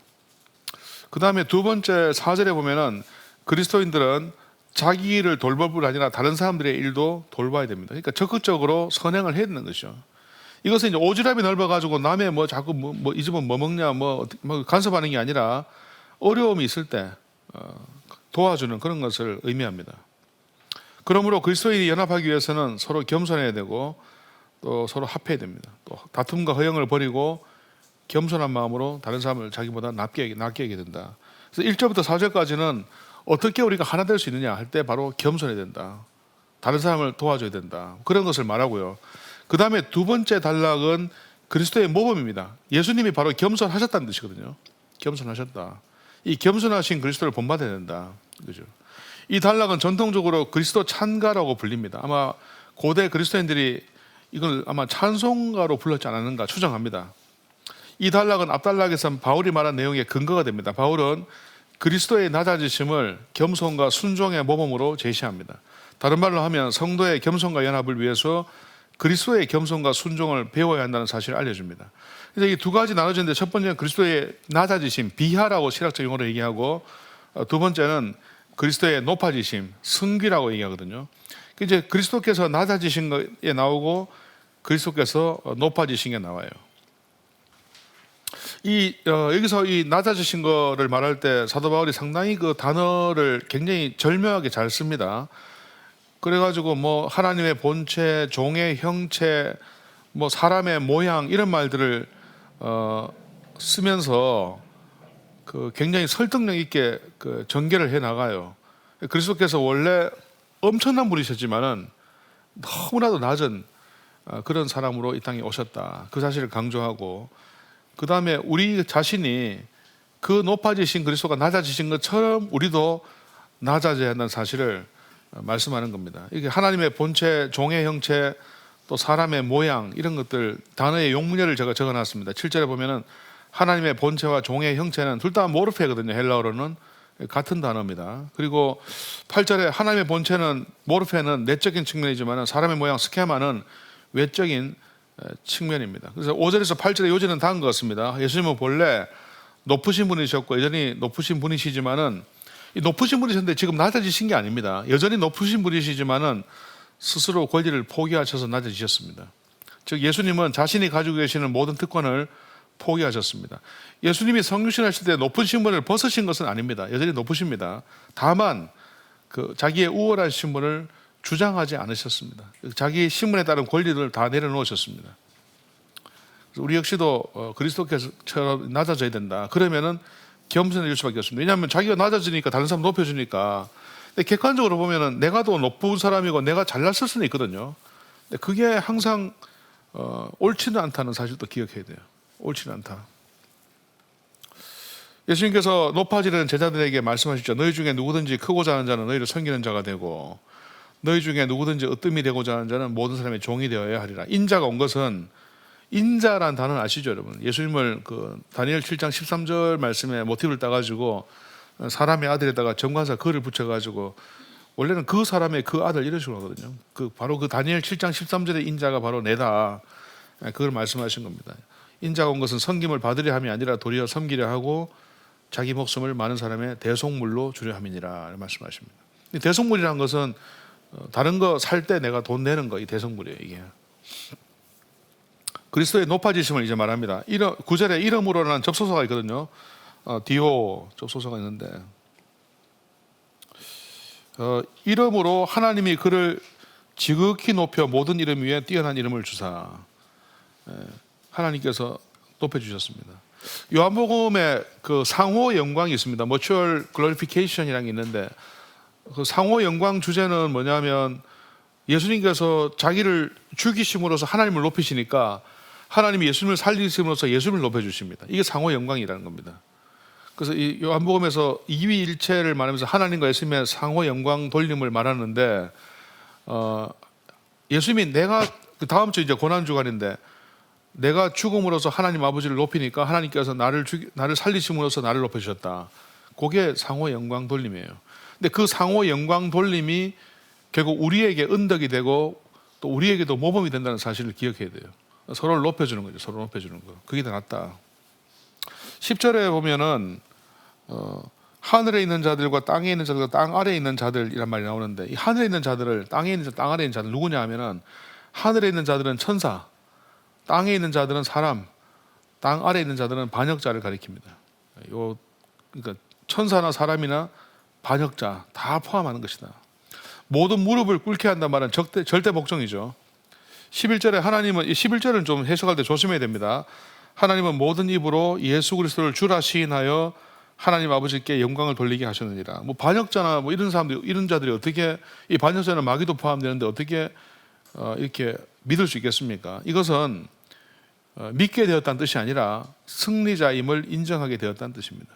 그 다음에 두 번째 4절에 보면은 그리스도인들은 자기를 돌볼 뿐 아니라 다른 사람들의 일도 돌봐야 됩니다. 그러니까 적극적으로 선행을 해야 되는 것이죠. 이것은 이제 오지랖이 넓어가지고 남의 자꾸 이 집은 뭐 먹냐 간섭하는 게 아니라 어려움이 있을 때 도와주는 그런 것을 의미합니다. 그러므로 그리스도인이 연합하기 위해서는 서로 겸손해야 되고 또 서로 합해야 됩니다. 또 다툼과 허영을 버리고 겸손한 마음으로 다른 사람을 자기보다 낮게 여겨야 된다. 그래서 1절부터 4절까지는 어떻게 우리가 하나 될 수 있느냐 할 때 바로 겸손해야 된다. 다른 사람을 도와줘야 된다. 그런 것을 말하고요. 그 다음에 두 번째 단락은 그리스도의 모범입니다. 예수님이 바로 겸손하셨다는 뜻이거든요. 겸손하셨다. 이 겸손하신 그리스도를 본받아야 된다. 그죠? 이 단락은 전통적으로 그리스도 찬가라고 불립니다. 아마 고대 그리스도인들이 이걸 아마 찬송가로 불렀지 않았는가 추정합니다. 이 단락은 앞단락에서 바울이 말한 내용의 근거가 됩니다. 바울은 그리스도의 낮아지심을 겸손과 순종의 모범으로 제시합니다. 다른 말로 하면 성도의 겸손과 연합을 위해서 그리스도의 겸손과 순종을 배워야 한다는 사실을 알려줍니다. 그래서 이 두 가지 나눠지는데 첫 번째는 그리스도의 낮아지심, 비하라고 신학적 용어로 얘기하고 두 번째는 그리스도의 높아지심, 승귀라고 얘기하거든요. 이제 그리스도께서 낮아지신 것에 나오고 그리스도께서 높아지신 게 나와요. 여기서 이 낮아지신 거를 말할 때 사도 바울이 상당히 그 단어를 굉장히 절묘하게 잘 씁니다. 그래가지고 하나님의 본체, 종의 형체, 사람의 모양 이런 말들을 쓰면서 굉장히 설득력 있게 전개를 해 나가요. 그리스도께서 원래 엄청난 분이셨지만은 너무나도 낮은 그런 사람으로 이 땅에 오셨다. 그 사실을 강조하고 그 다음에 우리 자신이 그 높아지신 그리스도가 낮아지신 것처럼 우리도 낮아져야 한다는 사실을 말씀하는 겁니다. 이게 하나님의 본체, 종의 형체, 또 사람의 모양 이런 것들 단어의 용문열을 제가 적어놨습니다. 7절에 보면은 하나님의 본체와 종의 형체는 둘 다 모르페거든요. 헬라어로는 같은 단어입니다. 그리고 8절에 하나님의 본체는 모르페는 내적인 측면이지만 사람의 모양 스케마는 외적인 측면입니다. 그래서 5절에서 8절의 요지는 다른 것 같습니다. 예수님은 본래 높으신 분이셨고 여전히 높으신 분이시지만은 이 높으신 분이셨는데 지금 낮아지신 게 아닙니다. 여전히 높으신 분이시지만은 스스로 권리를 포기하셔서 낮아지셨습니다. 즉 예수님은 자신이 가지고 계시는 모든 특권을 포기하셨습니다. 예수님이 성육신하실 때 높은 신분을 벗으신 것은 아닙니다. 여전히 높으십니다. 다만 자기의 우월한 신분을 주장하지 않으셨습니다. 자기 신분에 따른 권리를 다 내려놓으셨습니다. 우리 역시도 그리스도께서처럼 낮아져야 된다. 그러면은 겸손해질 수밖에 없습니다. 왜냐하면 자기가 낮아지니까 다른 사람 높여주니까. 근데 객관적으로 보면은 내가 더 높은 사람이고 내가 잘났을 수는 있거든요. 근데 그게 항상 옳지는 않다는 사실도 기억해야 돼요. 옳지는 않다. 예수님께서 높아지려는 제자들에게 말씀하셨죠. 너희 중에 누구든지 크고자 하는 자는 너희를 섬기는 자가 되고 너희 중에 누구든지 으뜸이 되고자 하는 자는 모든 사람의 종이 되어야 하리라. 인자가 온 것은 인자란 단어는 아시죠, 여러분? 예수님을 다니엘 7장 13절 말씀에 모티브를 따가지고 사람의 아들에다가 정관사 글을 붙여가지고 원래는 그 사람의 그 아들 이런 식으로 하거든요. 바로 다니엘 7장 13절의 인자가 바로 내다. 그걸 말씀하신 겁니다. 인자가 온 것은 섬김을 받으려 함이 아니라 도리어 섬기려 하고 자기 목숨을 많은 사람의 대속물로 주려 함이니라 말씀하십니다. 대속물이라는 것은 다른 거 살 때 내가 돈 내는 거 이 대속물이에요. 이게 그리스도의 높아지심을 이제 말합니다. 9절에 이름으로라는 접소서가 있거든요. 디오 접소서가 있는데 이름으로 하나님이 그를 지극히 높여 모든 이름 위에 뛰어난 이름을 주사. 하나님께서 높여주셨습니다. 요한복음에 그 상호 영광이 있습니다. Mutual Glorification이라는 게 있는데, 그 상호 영광 주제는 뭐냐면 예수님께서 자기를 죽이심으로써 하나님을 높이시니까 하나님이 예수님을 살리심으로써 예수님을 높여주십니다. 이게 상호 영광이라는 겁니다. 그래서 이 요한복음에서 이위일체를 말하면서 하나님과 예수님의 상호 영광 돌림을 말하는데, 예수님이 내가 그 다음 주 이제 고난 주간인데 내가 죽음으로써 하나님 아버지를 높이니까 하나님께서 나를 살리심으로써 나를 높여주셨다. 그게 상호 영광 돌림이에요. 근데 그 상호 영광 돌림이 결국 우리에게 은덕이 되고 또 우리에게도 모범이 된다는 사실을 기억해야 돼요. 서로를 높여주는 거죠. 서로 높여주는 거. 그게 더 낫다. 10절에 보면은 하늘에 있는 자들과 땅에 있는 자들과 땅 아래에 있는 자들이란 말이 나오는데, 이 하늘에 있는 자들을, 땅에 있는 자, 땅 아래에 있는 자들 누구냐 하면은 하늘에 있는 자들은 천사, 땅에 있는 자들은 사람, 땅 아래에 있는 자들은 반역자를 가리킵니다. 그러니까 천사나 사람이나 반역자 다 포함하는 것이다. 모든 무릎을 꿇게 한단 말은 절대 복종이죠. 11절에 하나님은, 11절은 좀 해석할 때 조심해야 됩니다. 하나님은 모든 입으로 예수 그리스도를 주라 시인하여 하나님 아버지께 영광을 돌리게 하셨느니라. 뭐 반역자나 뭐 이런 사람들, 이런 자들이 어떻게, 이 반역자는 마귀도 포함되는데 어떻게 이렇게 믿을 수 있겠습니까? 이것은 믿게 되었다는 뜻이 아니라 승리자임을 인정하게 되었다는 뜻입니다.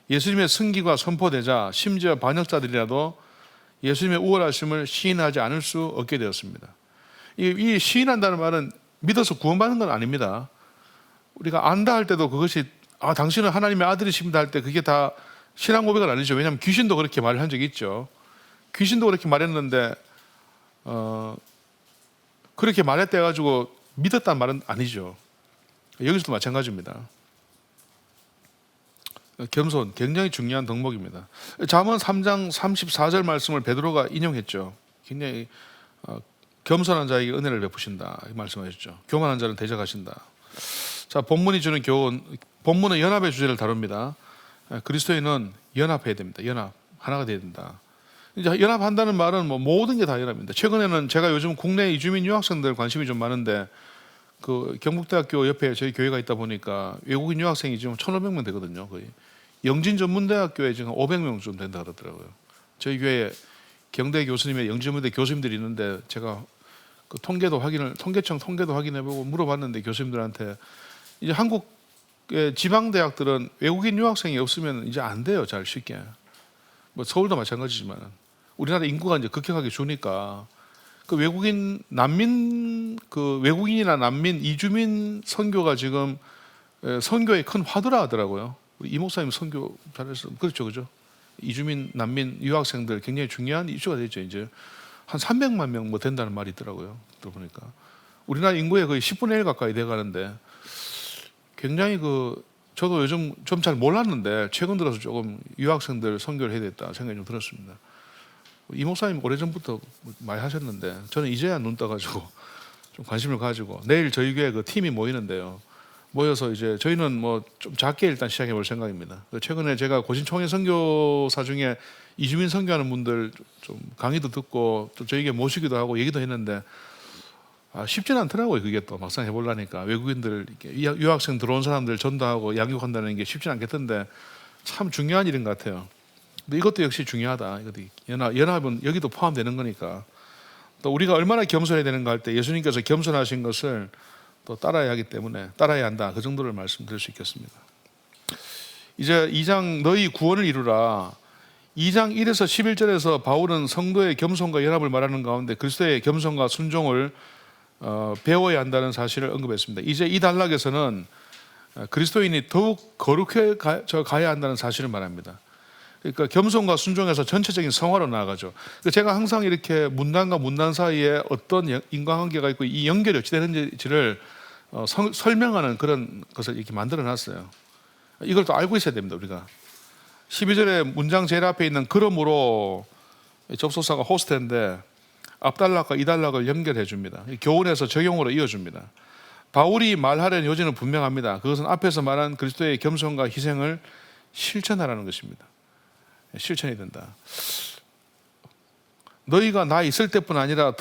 예수님의 승기가 선포되자 심지어 반역자들이라도 예수님의 우월하심을 시인하지 않을 수 없게 되었습니다. 이 시인한다는 말은 믿어서 구원받는 건 아닙니다. 우리가 안다 할 때도 그것이 당신은 하나님의 아들이십니다 할 때 그게 다 신앙 고백은 아니죠. 왜냐하면 귀신도 그렇게 말을 한 적이 있죠. 귀신도 그렇게 말했는데 그렇게 말했다 해가지고 믿었다는 말은 아니죠. 여기서도 마찬가지입니다. 겸손, 굉장히 중요한 덕목입니다. 잠언 3장 34절 말씀을 베드로가 인용했죠. 굉장히 겸손한 자에게 은혜를 베푸신다 이 말씀하셨죠. 교만한 자는 대적하신다. 자, 본문이 주는 교훈, 본문은 연합의 주제를 다룹니다. 그리스도인은 연합해야 됩니다. 연합, 하나가 돼야 된다. 이제 연합한다는 말은 뭐 모든 게 다 연합입니다. 최근에는 제가 요즘 국내 이주민 유학생들 관심이 좀 많은데, 그 경북대학교 옆에 저희 교회가 있다 보니까 외국인 유학생이 지금 1,500명 되거든요. 거의 영진전문대학교에 지금 500명쯤 된다 그러더라고요. 저희 교회에 경대 교수님의 영진전문대 교수님들이 있는데 제가 그 통계청 통계도 확인해보고 물어봤는데 교수님들한테 이제 한국의 지방대학들은 외국인 유학생이 없으면 이제 안 돼요. 잘 쉽게. 뭐 서울도 마찬가지지만 우리나라 인구가 이제 급격하게 주니까 그 외국인이나 난민, 이주민 선교가 지금 선교의 큰 화두라 하더라고요. 우리 이 목사님 선교 잘해서 그렇죠, 그죠? 이주민, 난민, 유학생들 굉장히 중요한 이슈가 됐죠. 이제 한 300만 명 뭐 된다는 말이 있더라고요. 들어보니까 우리나라 인구의 거의 10분의 1 가까이 돼가는데 굉장히 저도 요즘 좀 잘 몰랐는데 최근 들어서 조금 유학생들 선교를 해야 되겠다 생각이 좀 들었습니다. 이 목사님 오래전부터 많이 하셨는데 저는 이제야 눈 떠가지고 좀 관심을 가지고 내일 저희 교회 그 팀이 모이는데요. 모여서 이제 저희는 뭐 좀 작게 일단 시작해 볼 생각입니다. 최근에 제가 고신총회 선교사 중에 이주민 선교하는 분들 좀 강의도 듣고 또 저에게 모시기도 하고 얘기도 했는데 쉽지는 않더라고요. 그게 또 막상 해보려니까 외국인들 유학생 들어온 사람들 전도하고 양육한다는 게 쉽지는 않겠던데 참 중요한 일인 것 같아요. 근데 이것도 역시 중요하다. 연합은 여기도 포함되는 거니까 또 우리가 얼마나 겸손해야 되는가 할 때 예수님께서 겸손하신 것을 또 따라야 하기 때문에 따라야 한다. 그 정도를 말씀드릴 수 있겠습니다. 이제 2장 너희 구원을 이루라. 2장 1에서 11절에서 바울은 성도의 겸손과 연합을 말하는 가운데 그리스도의 겸손과 순종을 배워야 한다는 사실을 언급했습니다. 이제 이 단락에서는 그리스도인이 더욱 거룩해 가야 한다는 사실을 말합니다. 그러니까 겸손과 순종에서 전체적인 성화로 나아가죠. 제가 항상 이렇게 문단과 문단 사이에 어떤 인과관계가 있고 이 연결이 어찌 되는지를 설명하는 그런 것을 이렇게 만들어 놨어요. 이걸 또 알고 있어야 됩니다. 우리가 12절에 문장 제일 앞에 있는 그러므로 접속사가 호스트인데 앞단락과 이단락을 연결해 줍니다. 교훈에서 적용으로 이어줍니다. 바울이 말하려는 요지는 분명합니다. 그것은 앞에서 말한 그리스도의 겸손과 희생을 실천하라는 것입니다. 실천이 된다. 너희가 나 있을 때뿐 아니라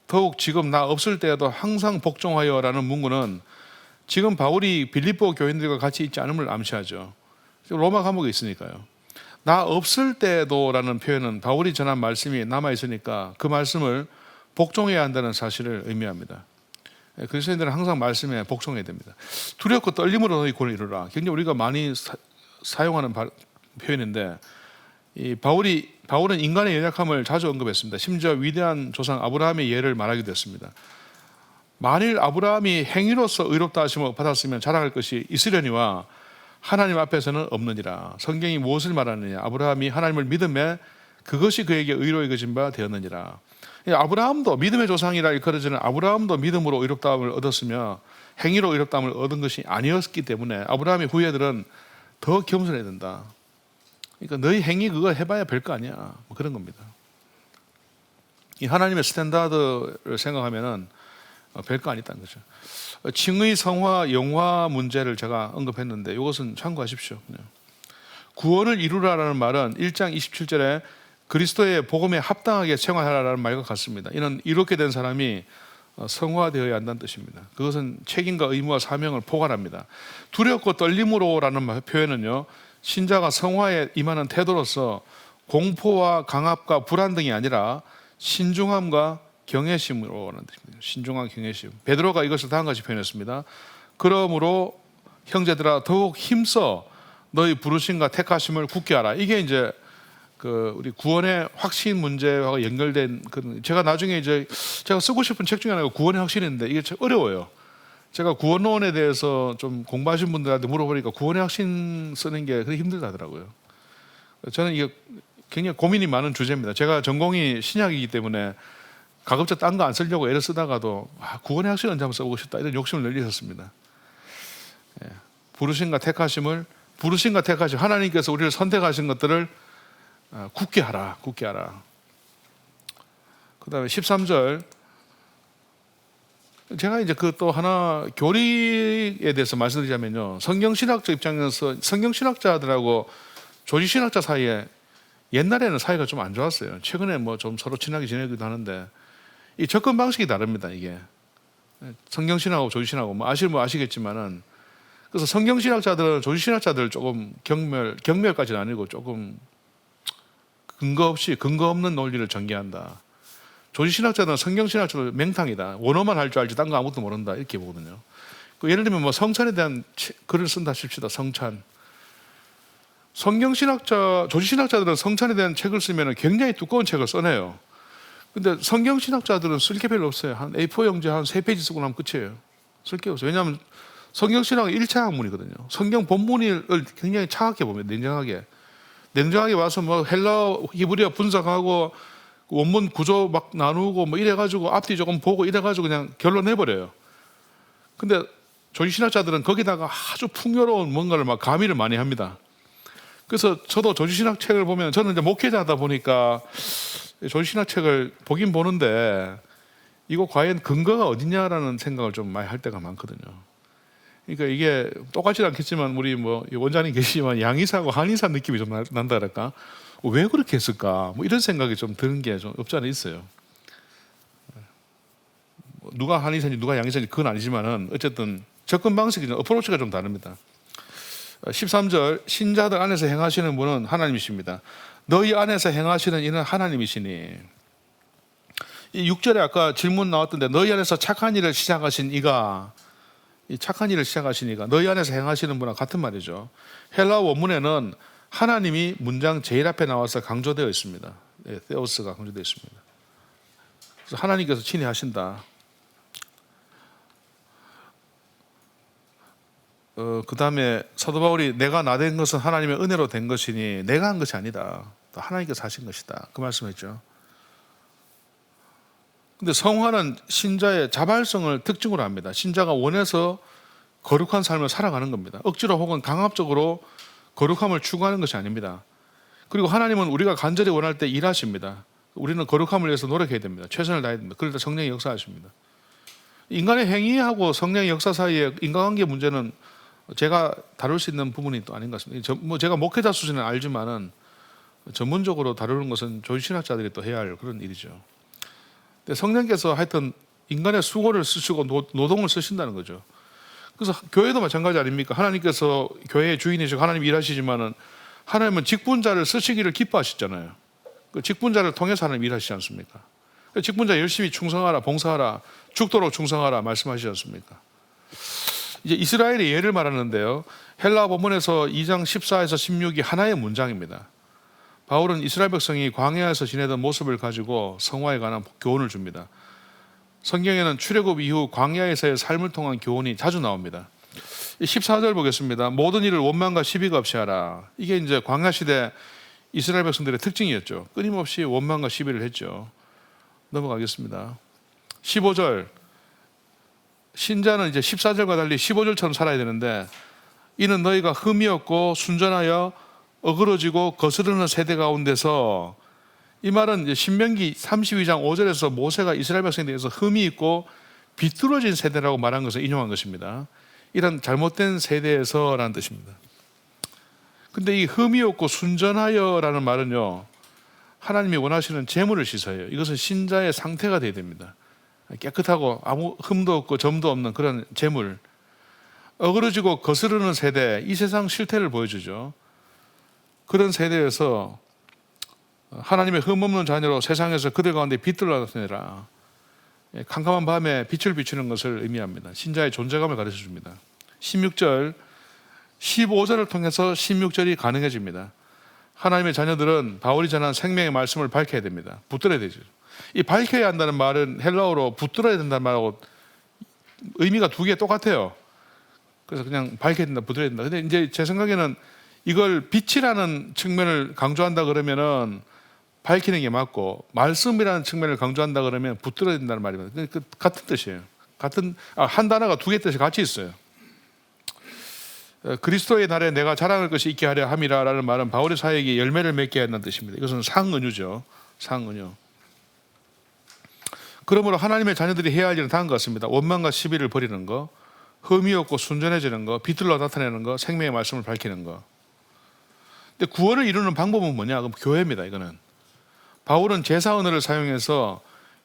더욱 지금 나 없을 때에도 항상 복종하여라는 문구는 지금 바울이 빌립보 교인들과 같이 있지 않음을 암시하죠. 로마 감옥에 있으니까요. 나 없을 때도라는 표현은 바울이 전한 말씀이 남아있으니까 그 말씀을 복종해야 한다는 사실을 의미합니다. 그리스도인들은 항상 말씀에 복종해야 됩니다. 두렵고 떨림으로 너희 구원을 이루라. 굉장히 우리가 많이 사용하는 표현인데, 바울은 인간의 연약함을 자주 언급했습니다. 심지어 위대한 조상 아브라함의 예를 말하기도 했습니다. 만일 아브라함이 행위로서 의롭다 하심을 받았으면 자랑할 것이 있으려니와 하나님 앞에서는 없느니라. 성경이 무엇을 말하느냐? 아브라함이 하나님을 믿음에 그것이 그에게 의로 여겨진 바 되었느니라. 아브라함도 믿음의 조상이라 일컬어지는 아브라함도 믿음으로 의롭다함을 얻었으며 행위로 의롭다함을 얻은 것이 아니었기 때문에 아브라함의 후예들은 더 겸손해야 된다. 그러니까 너희 행위 그거 해봐야 별거 아니야. 뭐 그런 겁니다. 이 하나님의 스탠다드를 생각하면은 별거 아니다는 거죠. 칭의, 성화, 영화 문제를 제가 언급했는데 이것은 참고하십시오. 구원을 이루라라는 말은 1장 27절에 그리스도의 복음에 합당하게 생활하라는 말과 같습니다. 이는 이렇게 된 사람이 성화되어야 한다는 뜻입니다. 그것은 책임과 의무와 사명을 포괄합니다. 두렵고 떨림으로라는 표현은요, 신자가 성화에 임하는 태도로서 공포와 강압과 불안 등이 아니라 신중함과 경외심으로 하는 뜻입니다. 신중한 경외심. 베드로가 이것을 다음과 같이 표현했습니다. 그러므로 형제들아 더욱 힘써 너희 부르심과 택하심을 굳게 하라. 이게 이제 우리 구원의 확신 문제와 연결된 제가 나중에 제가 쓰고 싶은 책 중에 하나가 구원의 확신인데 이게 참 어려워요. 제가 구원론에 대해서 좀 공부하신 분들한테 물어보니까 구원의 확신 쓰는 게 그렇게 힘들다더라고요. 저는 이게 굉장히 고민이 많은 주제입니다. 제가 전공이 신약이기 때문에 가급적 딴 거 안 쓰려고 애를 쓰다가도 구원의 확신 언제 한번 써보고 싶다 이런 욕심을 늘 있었습니다. 부르심과 택하심, 하나님께서 우리를 선택하신 것들을 굳게 하라. 그 다음에 13절, 제가 이제 또 하나 교리에 대해서 말씀드리자면요, 성경신학적 입장에서 성경신학자들하고 조지신학자 사이에 옛날에는 사이가 좀 안 좋았어요. 최근에 뭐 좀 서로 친하게 지내기도 하는데 이 접근 방식이 다릅니다. 이게 성경신학하고 조지신학하고 뭐 아시겠지만은, 그래서 성경신학자들은 조지신학자들 조금 경멸까지는 아니고 조금 근거 없는 논리를 전개한다. 조지신학자들은 성경신학자들 맹탕이다. 원어만 할 줄 알지 딴 거 아무것도 모른다. 이렇게 보거든요. 예를 들면 뭐 성찬에 대한 글을 쓴다 칩시다. 성찬. 조지신학자들은 성찬에 대한 책을 쓰면 굉장히 두꺼운 책을 써내요. 근데 성경신학자들은 쓸 게 별로 없어요. 한 A4 용지 한 3페이지 쓰고 나면 끝이에요. 쓸 게 없어요. 왜냐하면 성경신학은 1차 학문이거든요. 성경 본문을 굉장히 차갑게 보면 냉정하게 와서 뭐 헬라, 히브리어 분석하고 원문 구조 막 나누고 뭐 이래가지고 앞뒤 조금 보고 이래가지고 그냥 결론 내버려요. 근데 조지신학자들은 거기다가 아주 풍요로운 뭔가를 막 가미를 많이 합니다. 그래서 저도 조지신학 책을 보면, 저는 이제 목회자다 보니까 조지신학 책을 보긴 보는데 이거 과연 근거가 어디냐라는 생각을 좀 많이 할 때가 많거든요. 그러니까 이게 똑같지 않겠지만 우리 뭐 원장님 계시지만 양의사하고 한의사 느낌이 좀 난다 할까? 왜 그렇게 했을까? 뭐 이런 생각이 좀 드는 게 좀 없지 않아 있어요. 누가 한의사인지 누가 양의사인지 그건 아니지만은 어쨌든 접근 방식이 좀 어프로치가 좀 다릅니다. 13절, 신자들 안에서 행하시는 분은 하나님이십니다. 너희 안에서 행하시는 이는 하나님이시니. 이 6절에 아까 질문 나왔던데 너희 안에서 착한 일을 시작하신 이가, 이 착한 일을 시작하신 이가 너희 안에서 행하시는 분과 같은 말이죠. 헬라 원문에는 하나님이 문장 제일 앞에 나와서 강조되어 있습니다. 테오스가 강조되어 있습니다. 그래서 하나님께서 친히 하신다. 그 다음에 사도 바울이 내가 나된 것은 하나님의 은혜로 된 것이니 내가 한 것이 아니다. 하나님께서 하신 것이다. 그 말씀했죠. 근데 성화는 신자의 자발성을 특징으로 합니다. 신자가 원해서 거룩한 삶을 살아가는 겁니다. 억지로 혹은 강압적으로 거룩함을 추구하는 것이 아닙니다. 그리고 하나님은 우리가 간절히 원할 때 일하십니다. 우리는 거룩함을 위해서 노력해야 됩니다. 최선을 다해야 됩니다. 그럴 때 성령이 역사하십니다. 인간의 행위하고 성령의 역사 사이의 인간관계 문제는 제가 다룰 수 있는 부분이 또 아닌 것 같습니다. 제가 목회자 수준은 알지만은 전문적으로 다루는 것은 조신학자들이 또 해야 할 그런 일이죠. 근데 성령께서 하여튼 인간의 수고를 쓰시고 노동을 쓰신다는 거죠. 그래서 교회도 마찬가지 아닙니까? 하나님께서 교회의 주인이시고 하나님 일하시지만은 하나님은 직분자를 쓰시기를 기뻐하시잖아요. 그 직분자를 통해서 하나님 일하시지 않습니까? 직분자 열심히 충성하라, 봉사하라, 죽도록 충성하라 말씀하시지 않습니까? 이제 이스라엘의 예를 말하는데요. 헬라 본문에서 2장 14에서 16이 하나의 문장입니다. 바울은 이스라엘 백성이 광야에서 지내던 모습을 가지고 성화에 관한 교훈을 줍니다. 성경에는 출애굽 이후 광야에서의 삶을 통한 교훈이 자주 나옵니다. 14절 보겠습니다. 모든 일을 원망과 시비가 없이 하라. 이게 이제 광야 시대 이스라엘 백성들의 특징이었죠. 끊임없이 원망과 시비를 했죠. 넘어가겠습니다. 15절. 신자는 이제 14절과 달리 15절처럼 살아야 되는데 이는 너희가 흠이 없고 순전하여 어그러지고 거스르는 세대 가운데서, 이 말은 이제 신명기 32장 5절에서 모세가 이스라엘 백성에 대해서 흠이 있고 비뚤어진 세대라고 말한 것을 인용한 것입니다. 이런 잘못된 세대에서라는 뜻입니다. 근데 이 흠이 없고 순전하여라는 말은요, 하나님이 원하시는 재물을 시사해요. 이것은 신자의 상태가 되어야 됩니다. 깨끗하고 아무 흠도 없고 점도 없는 그런 재물. 어그러지고 거스르는 세대, 이 세상 실태를 보여주죠. 그런 세대에서 하나님의 흠없는 자녀로 세상에서 그들 가운데 빛을 나타내라. 캄캄한 밤에 빛을 비추는 것을 의미합니다. 신자의 존재감을 가르쳐 줍니다. 16절, 15절을 통해서 16절이 가능해집니다. 하나님의 자녀들은 바울이 전한 생명의 말씀을 밝혀야 됩니다. 붙들어야 되죠. 이 밝혀야 한다는 말은 헬라어로 붙들어야 된다는 말하고 의미가 두 개 똑같아요. 그래서 그냥 밝혀야 된다, 붙들어야 된다. 근데 이제 제 생각에는 이걸 빛이라는 측면을 강조한다 그러면은 밝히는 게 맞고, 말씀이라는 측면을 강조한다 그러면 붙들어야 된다는 말입니다. 그 같은 뜻이에요. 한 단어가 두 개 뜻이 같이 있어요. 그리스도의 날에 내가 자랑할 것이 있게 하려 함이라라는 말은 바울의 사역이 열매를 맺게 한다는 뜻입니다. 이것은 상은유죠. 상은유. 그러므로 하나님의 자녀들이 해야 할 일은 다음과 같습니다. 원망과 시비를 버리는 거, 흠이 없고 순전해지는 거, 빛들로 나타내는 거, 생명의 말씀을 밝히는 거. 근데 구원을 이루는 방법은 뭐냐? 그럼 교회입니다. 이거는 바울은 제사 언어를 사용해서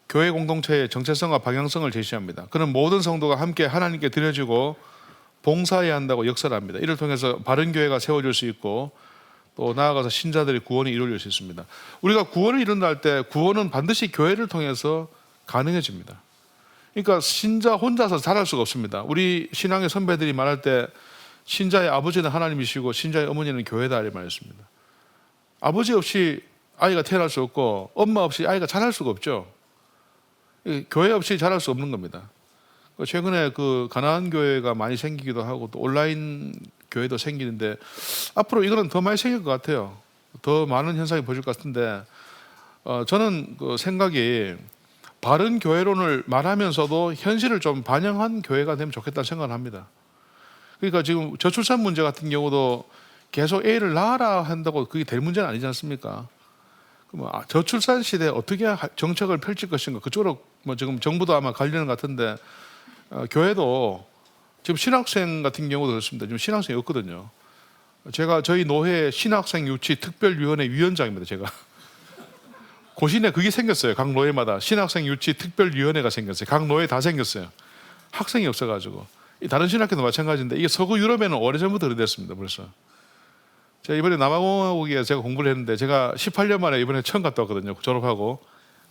교회 공동체의 정체성과 방향성을 제시합니다. 그는 모든 성도가 함께 하나님께 드려지고 봉사해야 한다고 역설합니다. 이를 통해서 바른 교회가 세워질 수 있고 또 나아가서 신자들의 구원이 이루어질 수 있습니다. 우리가 구원을 이룬다 할 때 구원은 반드시 교회를 통해서 가능해집니다. 그러니까 신자 혼자서 잘할 수가 없습니다. 우리 신앙의 선배들이 말할 때 신자의 아버지는 하나님이시고 신자의 어머니는 교회다 이렇게 말했습니다. 아버지 없이 아이가 태어날 수 없고 엄마 없이 아이가 자랄 수가 없죠. 교회 없이 자랄 수 없는 겁니다. 최근에 그 가나안 교회가 많이 생기기도 하고 또 온라인 교회도 생기는데 앞으로 이거는 더 많이 생길 것 같아요. 더 많은 현상이 보여줄 것 같은데 저는 그 생각이 바른 교회론을 말하면서도 현실을 좀 반영한 교회가 되면 좋겠다는 생각을 합니다. 그러니까 지금 저출산 문제 같은 경우도 계속 애를 낳아라 한다고 그게 될 문제는 아니지 않습니까? 그럼 저출산 시대에 어떻게 정책을 펼칠 것인가, 그쪽으로 뭐 지금 정부도 아마 가려는 것 같은데 교회도 지금 신학생 같은 경우도 그렇습니다. 지금 신학생이 없거든요. 제가 저희 노회 신학생 유치 특별위원회 위원장입니다. 제가 고신에 그게 생겼어요. 각 노회마다 신학생 유치 특별위원회가 생겼어요. 각 노회 다 생겼어요. 학생이 없어가지고. 다른 신학교도 마찬가지인데 이게 서구 유럽에는 오래전부터 그렇게 됐습니다. 벌써. 제가 이번에 남아공화국에 제가 공부를 했는데 제가 18년 만에 이번에 처음 갔다 왔거든요. 졸업하고.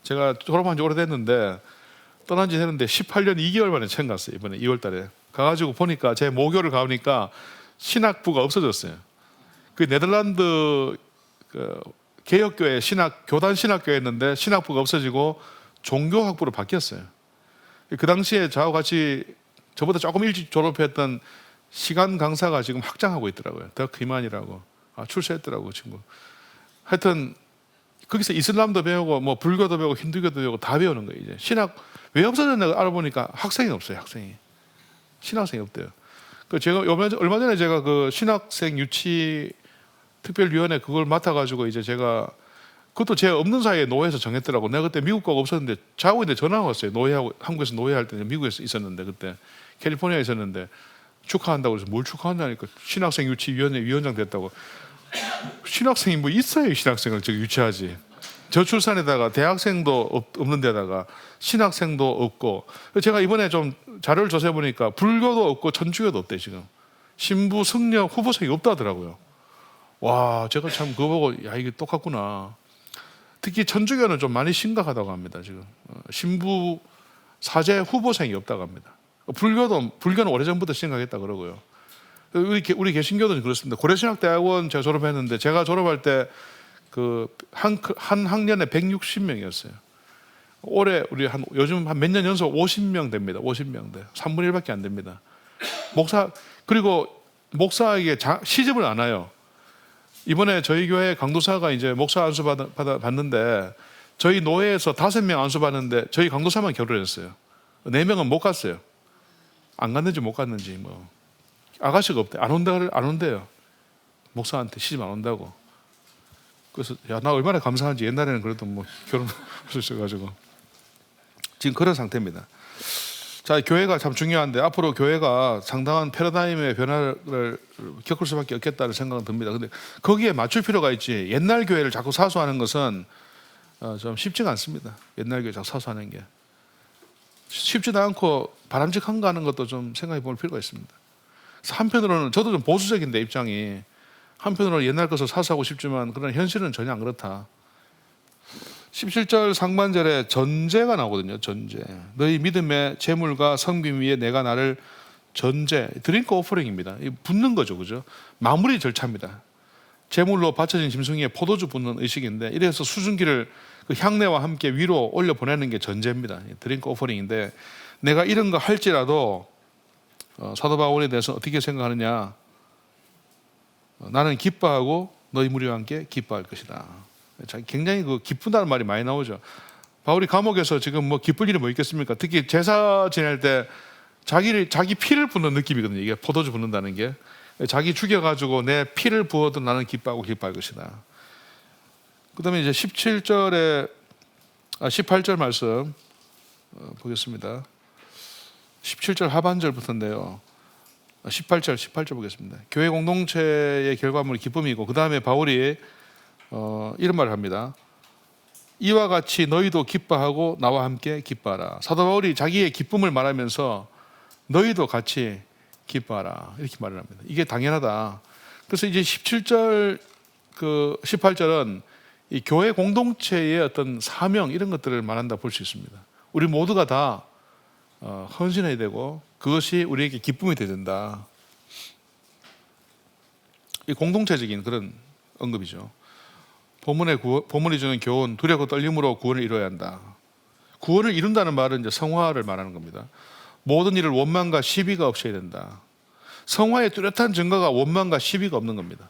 제가 졸업한 지 오래됐는데 떠난 지 했는데 18년 2개월 만에 처음 갔어요. 이번에 2월 달에. 가가지고 보니까 제 모교를 가보니까 신학부가 없어졌어요. 그 네덜란드 그 개혁교회 교단 신학교였는데 신학부가 없어지고 종교학부로 바뀌었어요. 그 당시에 저하고 같이 저보다 조금 일찍 졸업했던 시간 강사가 지금 확장하고 있더라고요. 더 기만이라고. 출세했더라고 친구. 하여튼 거기서 이슬람도 배우고 뭐 불교도 배우고 힌두교도 배우고 다 배우는 거예요. 이제 신학 왜 없어졌나 알아보니까 학생이 없어요. 학생이. 신학생이 없대요. 그 제가 얼마 전에 제가 그 신학생 유치 특별위원회 그걸 맡아가지고 이제 제가 그것도 제 없는 사이에 노회에서 정했더라고. 내가 그때 미국 가고 없었는데 자고 있는데 전화가 왔어요. 노회하고 한국에서 노회할 때 미국에서 있었는데 그때 캘리포니아에 있었는데 축하한다고 해서 뭘 축하한다니까 신학생 유치위원회 위원장 됐다고. 신학생이 뭐 있어야 신학생을 저기 유치하지. 저출산에다가 대학생도 없는 데다가 신학생도 없고, 제가 이번에 좀 자료를 조사해 보니까 불교도 없고 천주교도 없대. 지금 신부 승려 후보생이 없다더라고요. 와, 제가 참 그거 보고 야, 이게 똑같구나. 특히 천주교는 좀 많이 심각하다고 합니다. 지금 신부 사제 후보생이 없다고 합니다. 불교는 오래전부터 심각했다 그러고요. 우리 개신교도 그렇습니다. 고려신학대학원 제가 졸업했는데, 제가 졸업할 때 그 한 학년에 160명이었어요. 올해 우리 요즘 한 몇 년 연속 50명 됩니다. 50명 돼. 3분의 1밖에 안 됩니다. 그리고 목사에게 시집을 안 와요. 이번에 저희 교회 강도사가 이제 목사 안수 받는데, 저희 노회에서 5명 안수 받는데 저희 강도사만 결혼했어요. 4명은 못 갔어요. 안 갔는지 못 갔는지 뭐 아가씨가 없대. 안 온대요. 목사한테 시집 안 온다고. 그래서 야, 나 얼마나 감사한지. 옛날에는 그래도 뭐 결혼할 수 있어가지고 지금 그런 상태입니다. 자, 교회가 참 중요한데 앞으로 교회가 상당한 패러다임의 변화를 겪을 수밖에 없겠다는 생각은 듭니다. 근데 거기에 맞출 필요가 있지. 옛날 교회를 자꾸 사수하는 것은 좀 쉽지가 않습니다. 옛날 교회 자꾸 사수하는 게 쉽지도 않고 바람직한가 하는 것도 좀 생각해 볼 필요가 있습니다. 그래서 한편으로는 저도 좀 보수적인데 입장이, 한편으로는 옛날 것을 사수하고 싶지만 그러나 현실은 전혀 안 그렇다. 17절 상반절에 전제가 나오거든요. 전제. 너희 믿음의 제물과 섬김 위에 내가 나를 전제, 드링크 오퍼링입니다. 붓는 거죠, 그죠? 마무리 절차입니다. 제물로 바쳐진 짐승 위에 포도주 붓는 의식인데, 이래서 수증기를 그 향내와 함께 위로 올려 보내는 게 전제입니다. 드링크 오퍼링인데, 내가 이런 거 할지라도 사도 바울에 대해서 어떻게 생각하느냐? 나는 기뻐하고 너희 무리와 함께 기뻐할 것이다. 굉장히 그 기쁜다는 말이 많이 나오죠. 바울이 감옥에서 지금 뭐 기쁠 일이 뭐 있겠습니까? 특히 제사 지낼 때 자기 피를 붓는 느낌이거든요. 이게 포도주 붓는다는 게. 자기 죽여가지고 내 피를 부어도 나는 기뻐하고 기뻐할 것이다. 그 다음에 이제 18절 말씀 보겠습니다. 17절 하반절부터인데요. 18절 보겠습니다. 교회 공동체의 결과물이 기쁨이고, 그 다음에 바울이 이런 말을 합니다. 이와 같이 너희도 기뻐하고 나와 함께 기뻐하라. 사도 바울이 자기의 기쁨을 말하면서 너희도 같이 기뻐하라 이렇게 말을 합니다. 이게 당연하다. 그래서 이제 17절 18절은 이 교회 공동체의 어떤 사명, 이런 것들을 말한다 볼 수 있습니다. 우리 모두가 다 헌신해야 되고 그것이 우리에게 기쁨이 되어야 된다. 이 공동체적인 그런 언급이죠. 본문이 주는 교훈, 두려고 떨림으로 구원을 이루어야 한다. 구원을 이룬다는 말은 이제 성화를 말하는 겁니다. 모든 일을 원망과 시비가 없어야 된다. 성화의 뚜렷한 증거가 원망과 시비가 없는 겁니다.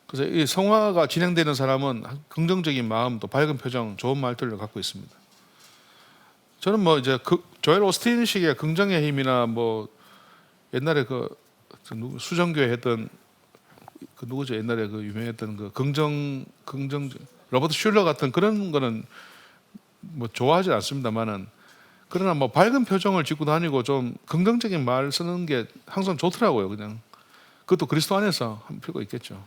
그래서 이 성화가 진행되는 사람은 긍정적인 마음, 또 밝은 표정, 좋은 말들을 갖고 있습니다. 저는 뭐 이제 조엘 오스틴식의 긍정의 힘이나 뭐 옛날에 수정교회 했던 누구죠? 옛날에 유명했던 긍정 로버트 슐러 같은 그런 거는 뭐 좋아하지 않습니다만은, 그러나 뭐 밝은 표정을 짓고 다니고 좀 긍정적인 말 쓰는 게 항상 좋더라고요. 그냥 그것도 그리스도 안에서 한 필요가 있겠죠.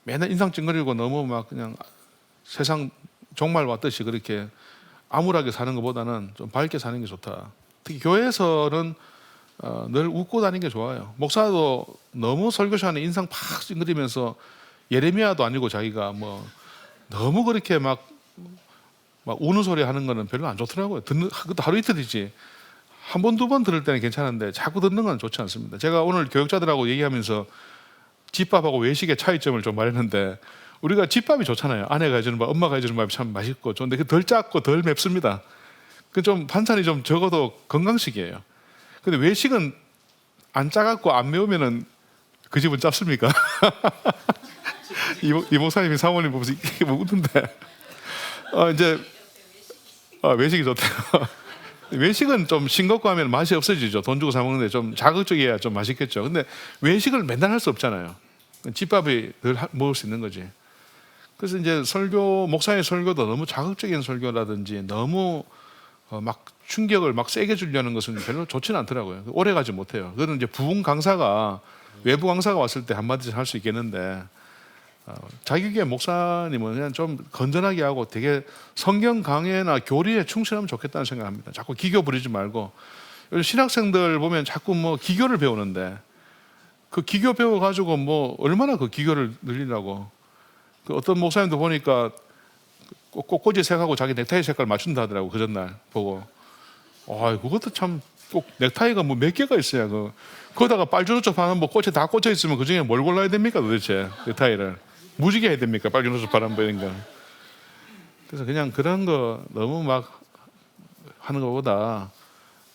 맨날 인상 찡그리고 너무 막 그냥 세상 종말 왔듯이 그렇게 암울하게 사는 것보다는 좀 밝게 사는 게 좋다. 특히 교회에서는 늘 웃고 다니는 게 좋아요. 목사도 너무 설교 시간에 인상 팍 찡그리면서, 예레미야도 아니고 자기가 뭐 너무 그렇게 막 우는 소리 하는 거는 별로 안 좋더라고요. 그것도 하루 이틀이지. 한 번, 두 번 들을 때는 괜찮은데 자꾸 듣는 건 좋지 않습니다. 제가 오늘 교육자들하고 얘기하면서 집밥하고 외식의 차이점을 좀 말했는데, 우리가 집밥이 좋잖아요. 아내가 해주는 밥, 엄마가 해주는 밥이 참 맛있고 좋은데 덜 짰고 덜 맵습니다. 그 좀 반찬이 좀 적어도 건강식이에요. 근데 외식은 안 짜갖고 안 매우면은 그 집은 짭습니까? 이 목사님이 사모님 보면서 이게 뭐 웃는데 외식이 좋대요. 외식은 좀 싱겁고 하면 맛이 없어지죠. 돈 주고 사 먹는데 좀 자극적이어야 좀 맛있겠죠. 근데 외식을 맨날 할 수 없잖아요. 집밥이 늘 먹을 수 있는 거지. 그래서 이제 목사의 설교도 너무 자극적인 설교라든지 너무 막 충격을 막 세게 주려는 것은 별로 좋지는 않더라고요. 오래 가지 못해요. 그거는 이제 외부 강사가 왔을 때 한마디씩 할 수 있겠는데, 자기교회 목사님은 그냥 좀 건전하게 하고 되게 성경 강해나 교리에 충실하면 좋겠다는 생각합니다. 자꾸 기교 부리지 말고. 요즘 신학생들 보면 자꾸 뭐 기교를 배우는데 그 기교 배워가지고 뭐 얼마나 그 기교를 늘리려고. 그 어떤 목사님도 보니까 꽃꽂이 색하고 자기 넥타이 색깔 맞춘다 하더라고. 그 전날 보고. 그것도 참 꼭 넥타이가 뭐 몇 개가 있어야 거기다가 빨주노초 파는 뭐 꽃에 다 꽂혀 있으면 그 중에 뭘 골라야 됩니까 도대체 넥타이를 무지개 해야 됩니까 빨주노초 파는 거 이런 거. 그래서 그냥 그런 거 너무 막 하는 것보다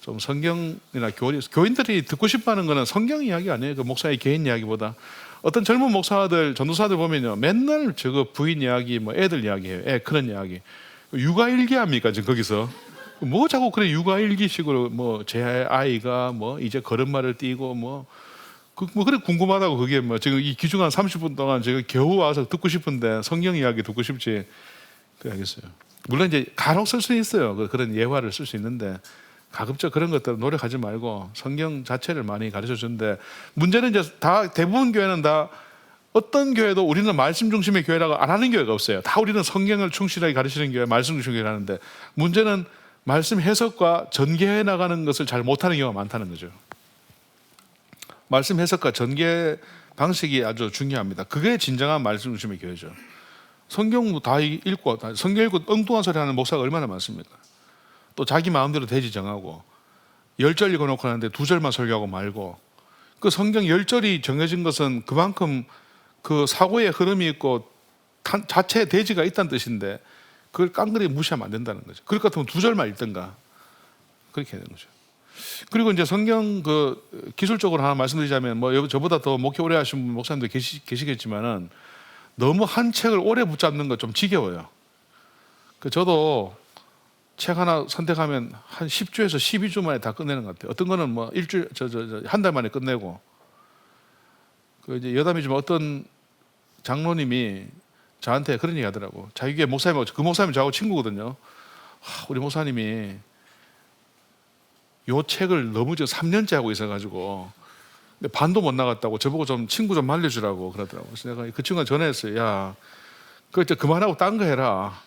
좀 성경이나 교인들이 듣고 싶어하는 거는 성경 이야기 아니에요. 그 목사의 개인 이야기보다. 어떤 젊은 목사들, 전도사들 보면요, 맨날 저거 부인 이야기, 뭐 애들 이야기해요. 애 그런 이야기. 육아일기 합니까 지금 거기서? 뭐 자꾸 그래 육아일기식으로 뭐 제 아이가 뭐 이제 걸음마를 띄고 뭐 그래 궁금하다고 그게 뭐 지금 이 귀중한 30분 동안 제가 겨우 와서 듣고 싶은데 성경 이야기 듣고 싶지. 그래 알겠어요. 물론 이제 간혹 쓸 수 있어요. 그런 예화를 쓸 수 있는데. 가급적 그런 것들 노력하지 말고 성경 자체를 많이 가르쳐 주는데 문제는 이제 다 대부분 교회는 다 어떤 교회도 우리는 말씀 중심의 교회라고 안 하는 교회가 없어요. 다 우리는 성경을 충실하게 가르치는 교회, 말씀 중심의 교회를 하는데 문제는 말씀 해석과 전개해 나가는 것을 잘 못하는 경우가 많다는 거죠. 말씀 해석과 전개 방식이 아주 중요합니다. 그게 진정한 말씀 중심의 교회죠. 성경 다 읽고 성경 읽고 엉뚱한 소리 하는 목사가 얼마나 많습니까? 또 자기 마음대로 대지 정하고 10절 읽어놓고 하는데 2절만 설교하고 말고 그 성경 10절이 정해진 것은 그만큼 그 사고의 흐름이 있고 자체의 대지가 있다는 뜻인데 그걸 깡그리 무시하면 안 된다는 거죠. 그럴 것 같으면 2절만 읽든가 그렇게 해야 되는 거죠. 그리고 이제 성경 그 기술적으로 하나 말씀드리자면 뭐 저보다 더 목회 오래 하신 목사님도 계시겠지만은 너무 한 책을 오래 붙잡는 거 좀 지겨워요. 저도 책 하나 선택하면 한 10주에서 12주 만에 다 끝내는 것 같아요. 어떤 거는 뭐 일주일, 한 달 만에 끝내고. 그 이제 여담이지만 어떤 장로님이 저한테 그런 얘기 하더라고. 자기의 목사님, 그 목사님이 저하고 친구거든요. 우리 목사님이 요 책을 너무 3년째 하고 있어가지고 반도 못 나갔다고 저보고 좀 친구 좀 말려주라고 그러더라고. 그래서 내가 그 친구가 전화했어요. 야, 그거 이제 그만하고 딴 거 해라.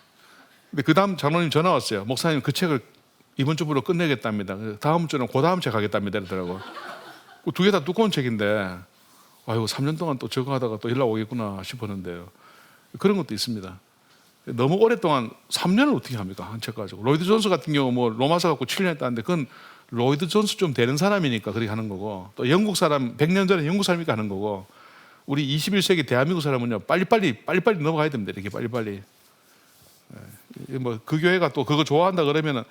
근데 그 다음 장로님 전화 왔어요. 목사님 그 책을 이번 주부로 끝내겠답니다. 다음 주는 그 다음 책 하겠답니다. 이러더라고. 두 개 다 두꺼운 책인데 아이고 3년 동안 또 저거 하다가 또 연락 오겠구나 싶었는데요. 그런 것도 있습니다. 너무 오랫동안 3년을 어떻게 합니까? 한 책 가지고. 로이드 존스 같은 경우 뭐 로마서 갖고 7년 했다는데 그건 로이드 존스 좀 되는 사람이니까 그렇게 하는 거고 또 영국 사람 100년 전에 영국 사람이니까 하는 거고 우리 21세기 대한민국 사람은요 빨리빨리 넘어가야 됩니다. 이렇게 빨리빨리. 뭐 그 교회가 또 그거 좋아한다 그러면은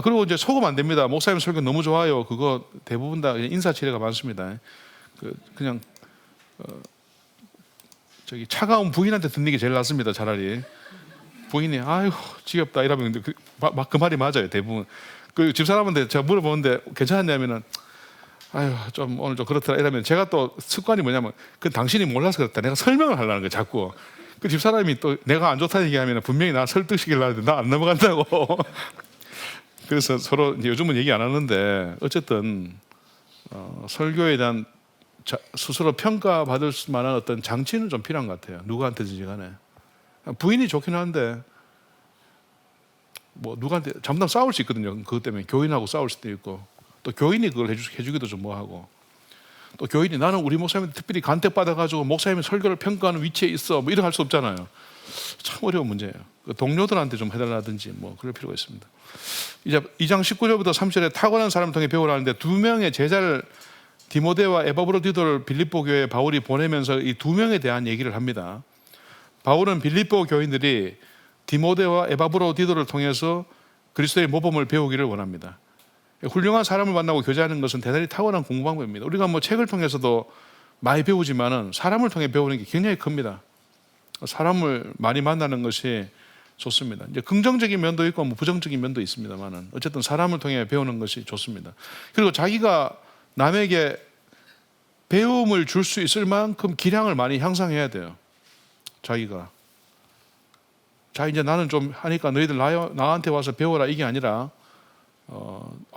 그리고 이제 속으면 안 됩니다. 목사님 설교 너무 좋아요. 그거 대부분 다 인사치레가 많습니다. 그냥 저기 차가운 부인한테 듣는 게 제일 낫습니다. 차라리 부인이 아이고 지겹다 이러면 그 말이 맞아요. 대부분 그 집사람한테 제가 물어보는데 괜찮았냐면은 아유 좀 오늘 좀 그렇더라 이러면 제가 또 습관이 뭐냐면 그 당신이 몰라서 그렇다 내가 설명을 하려는 거예요. 자꾸. 그 집사람이 또 내가 안 좋다는 얘기하면 분명히 나 설득시키려고 하는데 나 안 넘어간다고. 그래서 서로 요즘은 얘기 안 하는데 어쨌든 설교에 대한 스스로 평가받을 만한 어떤 장치는 좀 필요한 것 같아요. 누구한테든지 간에. 부인이 좋긴 한데 뭐 누구한테 잠깐 싸울 수 있거든요. 그것 때문에 교인하고 싸울 수도 있고 또 교인이 그걸 해주기도 좀 뭐하고 또 교인이 나는 우리 목사님 특별히 간택받아가지고 목사님의 설교를 평가하는 위치에 있어 뭐 이렇게 할 수 없잖아요. 참 어려운 문제예요. 동료들한테 좀 해달라든지 뭐 그럴 필요가 있습니다. 이제 2장 19절부터 30절에 탁월한 사람을 통해 배우라는데 2명의 제자를 디모데와 에바브로디도를 빌립보 교회에 바울이 보내면서 이 2명에 대한 얘기를 합니다. 바울은 빌립보 교인들이 디모데와 에바브로디도를 통해서 그리스도의 모범을 배우기를 원합니다. 훌륭한 사람을 만나고 교제하는 것은 대단히 탁월한 공부 방법입니다. 우리가 뭐 책을 통해서도 많이 배우지만은 사람을 통해 배우는 게 굉장히 큽니다. 사람을 많이 만나는 것이 좋습니다. 이제 긍정적인 면도 있고 뭐 부정적인 면도 있습니다만은 어쨌든 사람을 통해 배우는 것이 좋습니다. 그리고 자기가 남에게 배움을 줄 수 있을 만큼 기량을 많이 향상해야 돼요. 자기가. 자 이제 나는 좀 하니까 너희들 나한테 와서 배워라 이게 아니라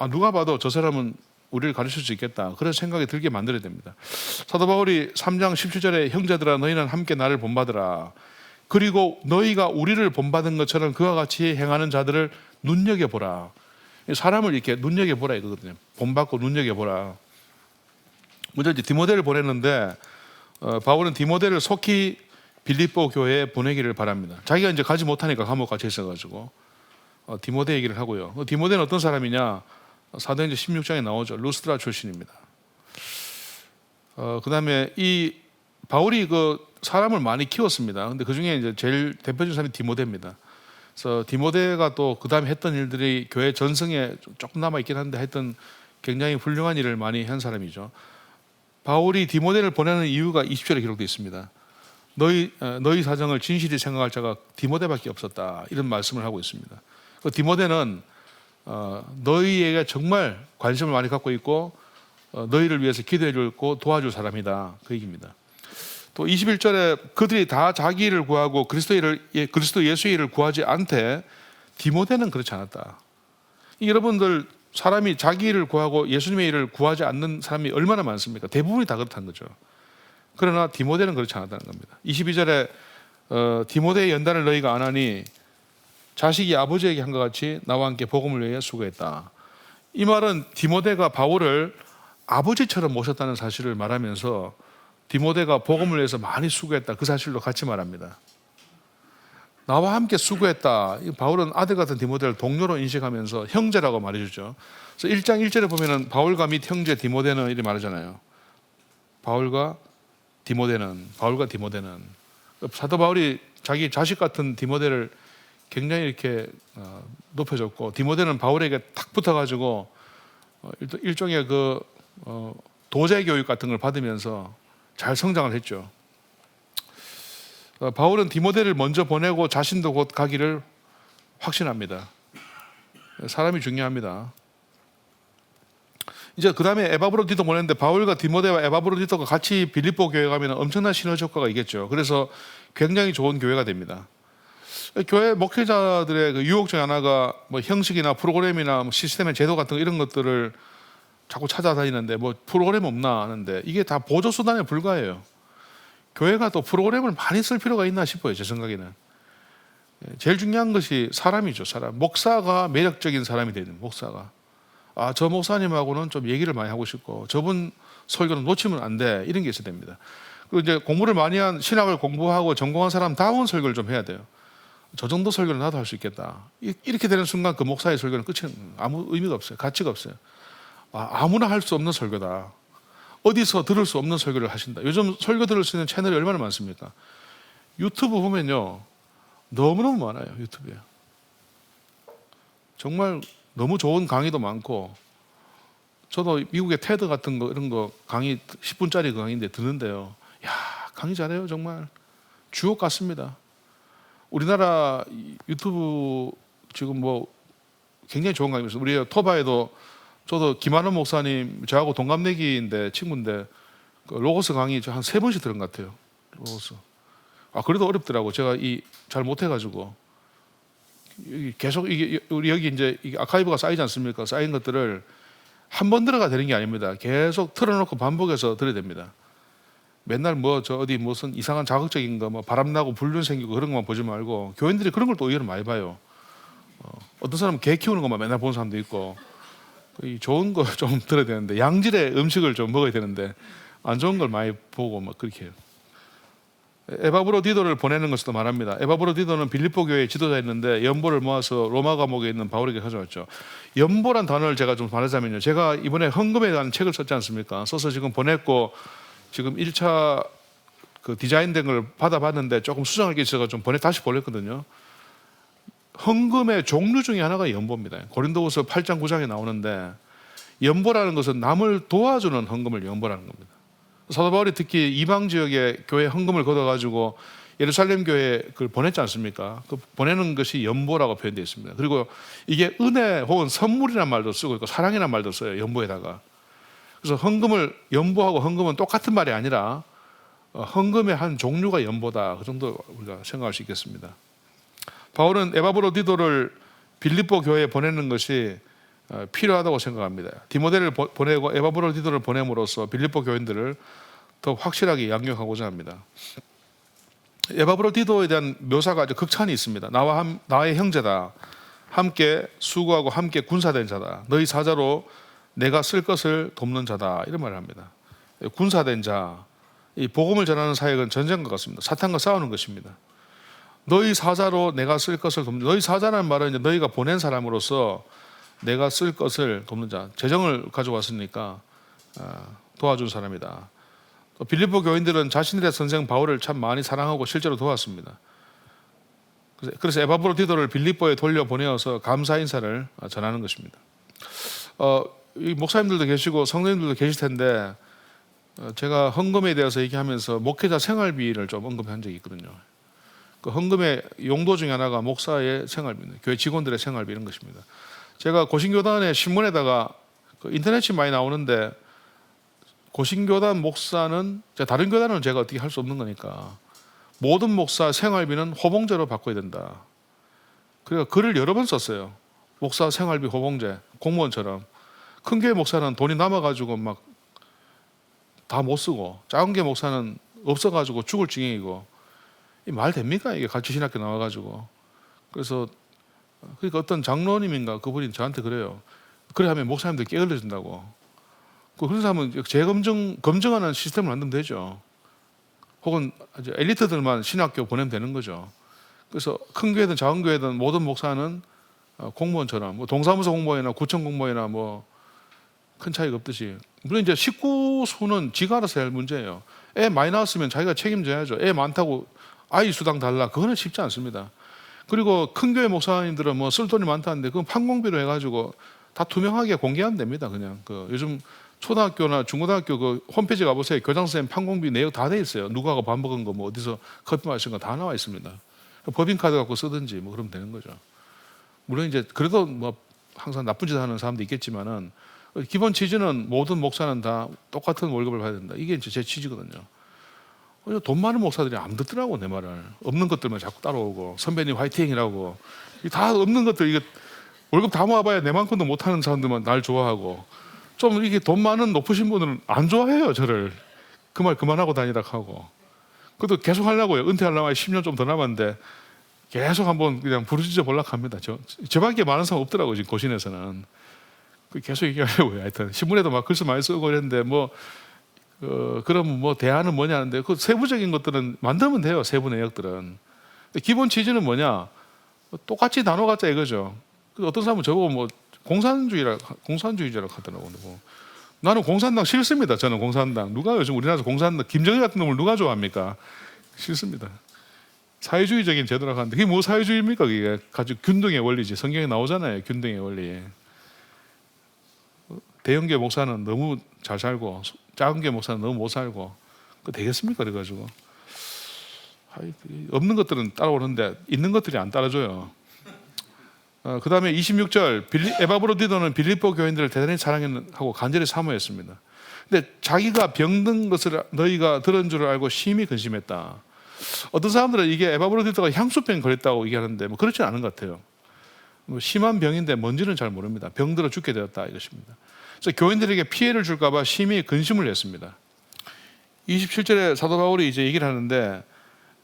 누가 봐도 저 사람은 우리를 가르칠 수 있겠다, 그런 생각이 들게 만들어야 됩니다. 사도 바울이 3장 17절에 형제들아 너희는 함께 나를 본받으라. 그리고 너희가 우리를 본받은 것처럼 그와 같이 행하는 자들을 눈여겨보라. 사람을 이렇게 눈여겨보라 이거거든요. 본받고 눈여겨보라. 먼저 이제 디모데를 보냈는데 바울은 디모데를 속히 빌립보 교회에 보내기를 바랍니다. 자기가 이제 가지 못하니까 감옥 갇혀 있어가지고 디모데 얘기를 하고요. 디모데는 어떤 사람이냐? 사도행전 16장에 나오죠. 루스드라 출신입니다. 그 다음에 이 바울이 그 사람을 많이 키웠습니다. 근데 그 중에 이제 제일 대표적인 사람이 디모데입니다. 그래서 디모데가 또 그 다음에 했던 일들이 교회 전승에 조금 남아 있긴 한데 하여튼 굉장히 훌륭한 일을 많이 한 사람이죠. 바울이 디모데를 보내는 이유가 20절에 기록되어 있습니다. 너희 사정을 진실히 생각할 자가 디모데밖에 없었다, 이런 말씀을 하고 있습니다. 그 디모데는 너희에게 정말 관심을 많이 갖고 있고 너희를 위해서 기도해 주고 도와줄 사람이다, 그 얘기입니다. 또 21절에 그들이 다 자기 일을 구하고 그리스도 예수의 일을 구하지 않되 디모데는 그렇지 않았다. 여러분들 사람이 자기 일을 구하고 예수님의 일을 구하지 않는 사람이 얼마나 많습니까? 대부분이 다 그렇다는 거죠. 그러나 디모데는 그렇지 않았다는 겁니다. 22절에 디모데의 연단을 너희가 안 하니 자식이 아버지에게 한 것 같이 나와 함께 복음을 위해 수고했다. 이 말은 디모데가 바울을 아버지처럼 모셨다는 사실을 말하면서 디모데가 복음을 위해서 많이 수고했다, 그 사실도 같이 말합니다. 나와 함께 수고했다. 바울은 아들 같은 디모데를 동료로 인식하면서 형제라고 말해주죠. 그래서 1장 1절에 보면은 바울과 및 형제 디모데는 이렇게 말하잖아요. 바울과 디모데는. 사도 바울이 자기 자식 같은 디모데를 굉장히 이렇게 높여줬고, 디모데는 바울에게 탁 붙어가지고 일종의 그 도제 교육 같은 걸 받으면서 잘 성장을 했죠. 바울은 디모데를 먼저 보내고 자신도 곧 가기를 확신합니다. 사람이 중요합니다. 이제 그 다음에 에바브로디도 보냈는데 바울과 디모데와 에바브로디도가 같이 빌립보 교회 가면 엄청난 시너지 효과가 있겠죠. 그래서 굉장히 좋은 교회가 됩니다. 교회 목회자들의 그 유혹 중 하나가 뭐 형식이나 프로그램이나 뭐 시스템의 제도 같은 이런 것들을 자꾸 찾아다니는데 뭐 프로그램 없나 하는데 이게 다 보조 수단에 불과해요. 교회가 또 프로그램을 많이 쓸 필요가 있나 싶어요, 제 생각에는. 제일 중요한 것이 사람이죠, 사람. 목사가 매력적인 사람이 되는, 목사가. 저 목사님하고는 좀 얘기를 많이 하고 싶고 저분 설교는 놓치면 안 돼, 이런 게 있어야 됩니다. 그리고 이제 공부를 많이 한, 신학을 공부하고 전공한 사람다운 설교를 좀 해야 돼요. 저 정도 설교는 나도 할 수 있겠다. 이렇게 되는 순간 그 목사의 설교는 끝이 아무 의미가 없어요. 가치가 없어요. 아무나 할 수 없는 설교다. 어디서 들을 수 없는 설교를 하신다. 요즘 설교 들을 수 있는 채널이 얼마나 많습니까? 유튜브 보면요, 너무너무 많아요. 유튜브에 정말 너무 좋은 강의도 많고, 저도 미국의 테드 같은 거 이런 거 강의 10분짜리 강의인데 듣는데요, 야, 강의 잘해요. 정말 주옥 같습니다. 우리나라 유튜브 지금 뭐 굉장히 좋은 강의 있어요. 우리 토바에도 저도 김한원 목사님 저하고 동갑내기인데 친구인데 그 로고스 강의 한 3번씩 들은 것 같아요. 로고스. 그래도 어렵더라고. 제가 잘 못해가지고 계속 이게 우리 여기 이제 아카이브가 쌓이지 않습니까? 쌓인 것들을 한 번 들어가 되는 게 아닙니다. 계속 틀어놓고 반복해서 들어야 됩니다. 맨날 어디 무슨 이상한 자극적인 거, 바람나고 불륜 생기고 그런 것만 보지 말고, 교인들이 그런 걸 또 의외로 많이 봐요. 어떤 사람은 개 키우는 것만 맨날 보는 사람도 있고, 좋은 거 좀 들어야 되는데, 양질의 음식을 좀 먹어야 되는데 안 좋은 걸 많이 보고 그렇게 해요. 에바브로디도를 보내는 것도 말합니다. 에바브로디도는 빌립보 교회의 지도자였는데 연보를 모아서 로마 감옥에 있는 바울에게 가져왔죠. 연보란 단어를 제가 좀 말하자면요, 제가 이번에 헌금에 대한 책을 썼지 않습니까? 써서 지금 보냈고 지금 1차 그 디자인된 걸 받아봤는데 조금 수정할 게 있어서 좀 다시 보냈거든요. 헌금의 종류 중에 하나가 연보입니다. 고린도후서 8장 9장에 나오는데, 연보라는 것은 남을 도와주는 헌금을 연보라는 겁니다. 사도 바울이 특히 이방 지역에 교회 헌금을 걷어가지고 예루살렘 교회에 그걸 보냈지 않습니까? 그 보내는 것이 연보라고 표현되어 있습니다. 그리고 이게 은혜 혹은 선물이라는 말도 쓰고 있고 사랑이라는 말도 써요, 연보에다가. 그래서 헌금을, 연보하고 헌금은 똑같은 말이 아니라 헌금의 한 종류가 연보다, 그 정도 우리가 생각할 수 있겠습니다. 바울은 에바브로디도를 빌립보 교회에 보내는 것이 필요하다고 생각합니다. 디모데를 보내고 에바브로디도를 보냄으로써 빌립보 교인들을 더 확실하게 양육하고자 합니다. 에바브로디도에 대한 묘사가 아주 극찬이 있습니다. 나의 형제다. 함께 수고하고 함께 군사된 자다. 너희 사자로 내가 쓸 것을 돕는 자다. 이런 말을 합니다. 군사된 자, 이 복음을 전하는 사역은 전쟁과 같습니다. 사탄과 싸우는 것입니다. 너희 사자로 내가 쓸 것을 돕는 자. 너희 사자라는 말은 이제 너희가 보낸 사람으로서 내가 쓸 것을 돕는 자. 재정을 가져왔으니까 도와준 사람이다. 빌립보 교인들은 자신들의 선생 바울을 참 많이 사랑하고 실제로 도왔습니다. 그래서 에바브로디도를 빌립보에 돌려보내어서 감사 인사를 전하는 것입니다. 이 목사님들도 계시고 성도님들도 계실 텐데 제가 헌금에 대해서 얘기하면서 목회자 생활비를 좀 언급한 적이 있거든요. 그 헌금의 용도 중에 하나가 목사의 생활비입니다. 교회 직원들의 생활비 이런 것입니다. 제가 고신교단의 신문에다가 그 인터넷이 많이 나오는데 고신교단 목사는 다른 교단은 제가 어떻게 할 수 없는 거니까 모든 목사 생활비는 호봉제로 바꿔야 된다. 그래서 글을 여러 번 썼어요. 목사 생활비 호봉제, 공무원처럼. 큰 교회 목사는 돈이 남아가지고 막 다 못 쓰고 작은 교회 목사는 없어가지고 죽을 지경이고 이 말 됩니까? 이게 같이 신학교 나와가지고. 그래서 그러니까 어떤 장로님인가 그분이 저한테 그래요. 그래 하면 목사님들 게을러진다고. 그런 사람은 검증하는 시스템을 만들면 되죠. 혹은 엘리트들만 신학교 보내면 되는 거죠. 그래서 큰 교회든 작은 교회든 모든 목사는 공무원처럼 동사무소 공무원이나 구청 공무원이나 큰 차이가 없듯이 물론 이제 식구 수는 지가 알아서 할 문제예요. 애 많이 낳았으면 자기가 책임져야죠. 애 많다고 아이 수당 달라 그거는 쉽지 않습니다. 그리고 큰 교회 목사님들은 쓸 돈이 많다는데 그건 판공비로 해가지고 다 투명하게 공개하면 됩니다. 그냥 요즘 초등학교나 중고등학교 그 홈페이지 가보세요. 교장선생님 판공비 내역 다 돼 있어요. 누가 밥 먹은 거 어디서 커피 마신 거 다 나와 있습니다. 법인카드 갖고 쓰든지 그러면 되는 거죠. 물론 이제 그래도 항상 나쁜 짓 하는 사람도 있겠지만은 기본 취지는 모든 목사는 다 똑같은 월급을 받아야 된다. 이게 이제 제 취지거든요. 돈 많은 목사들이 안 듣더라고 내 말을. 없는 것들만 자꾸 따라오고 선배님 화이팅이라고. 다 없는 것들 이게 월급 다 모아봐야 내만큼도 못하는 사람들만 날 좋아하고 좀 이게 돈 많은 높으신 분들은 안 좋아해요 저를. 그 말 그만하고 다니라 하고. 그것도 계속 하려고요. 은퇴하려면 10년 좀 더 남았는데 계속 한번 그냥 부르짖어 보려고 합니다. 저밖에 많은 사람 없더라고요 지금 고신에서는. 계속 얘기하려고요. 하여튼 신문에도 막 글쓰 많이 쓰고 그랬는데 그럼 대안은 뭐냐 하는데 그 세부적인 것들은 만들면 돼요. 세부 내역들은. 기본 취지는 뭐냐? 똑같이 나눠 갖자 이거죠. 어떤 사람은 저보고 공산주의자라고 하더라고요. 나는 공산당 싫습니다. 저는 공산당. 누가 요즘 우리나라에서 공산당 김정일 같은 놈을 누가 좋아합니까? 싫습니다. 사회주의적인 제도라고 하는데 그게 사회주의입니까? 그게 가지고 균등의 원리지. 성경에 나오잖아요. 균등의 원리. 대형교회 목사는 너무 잘 살고 작은 교회 목사는 너무 못 살고 그 되겠습니까? 그래가지고 없는 것들은 따라오는데 있는 것들이 안 따라줘요. 그 다음에 26절 에바브로디도는 빌립보 교인들을 대단히 사랑하고 간절히 사모했습니다. 근데 자기가 병든 것을 너희가 들은 줄 알고 심히 근심했다. 어떤 사람들은 이게 에바브로디도가 향수병 걸렸다고 얘기하는데 그렇지는 않은 것 같아요. 심한 병인데 뭔지는 잘 모릅니다. 병들어 죽게 되었다 이것입니다. 그래서 교인들에게 피해를 줄까 봐 심히 근심을 했습니다. 27절에 사도 바울이 이제 얘기를 하는데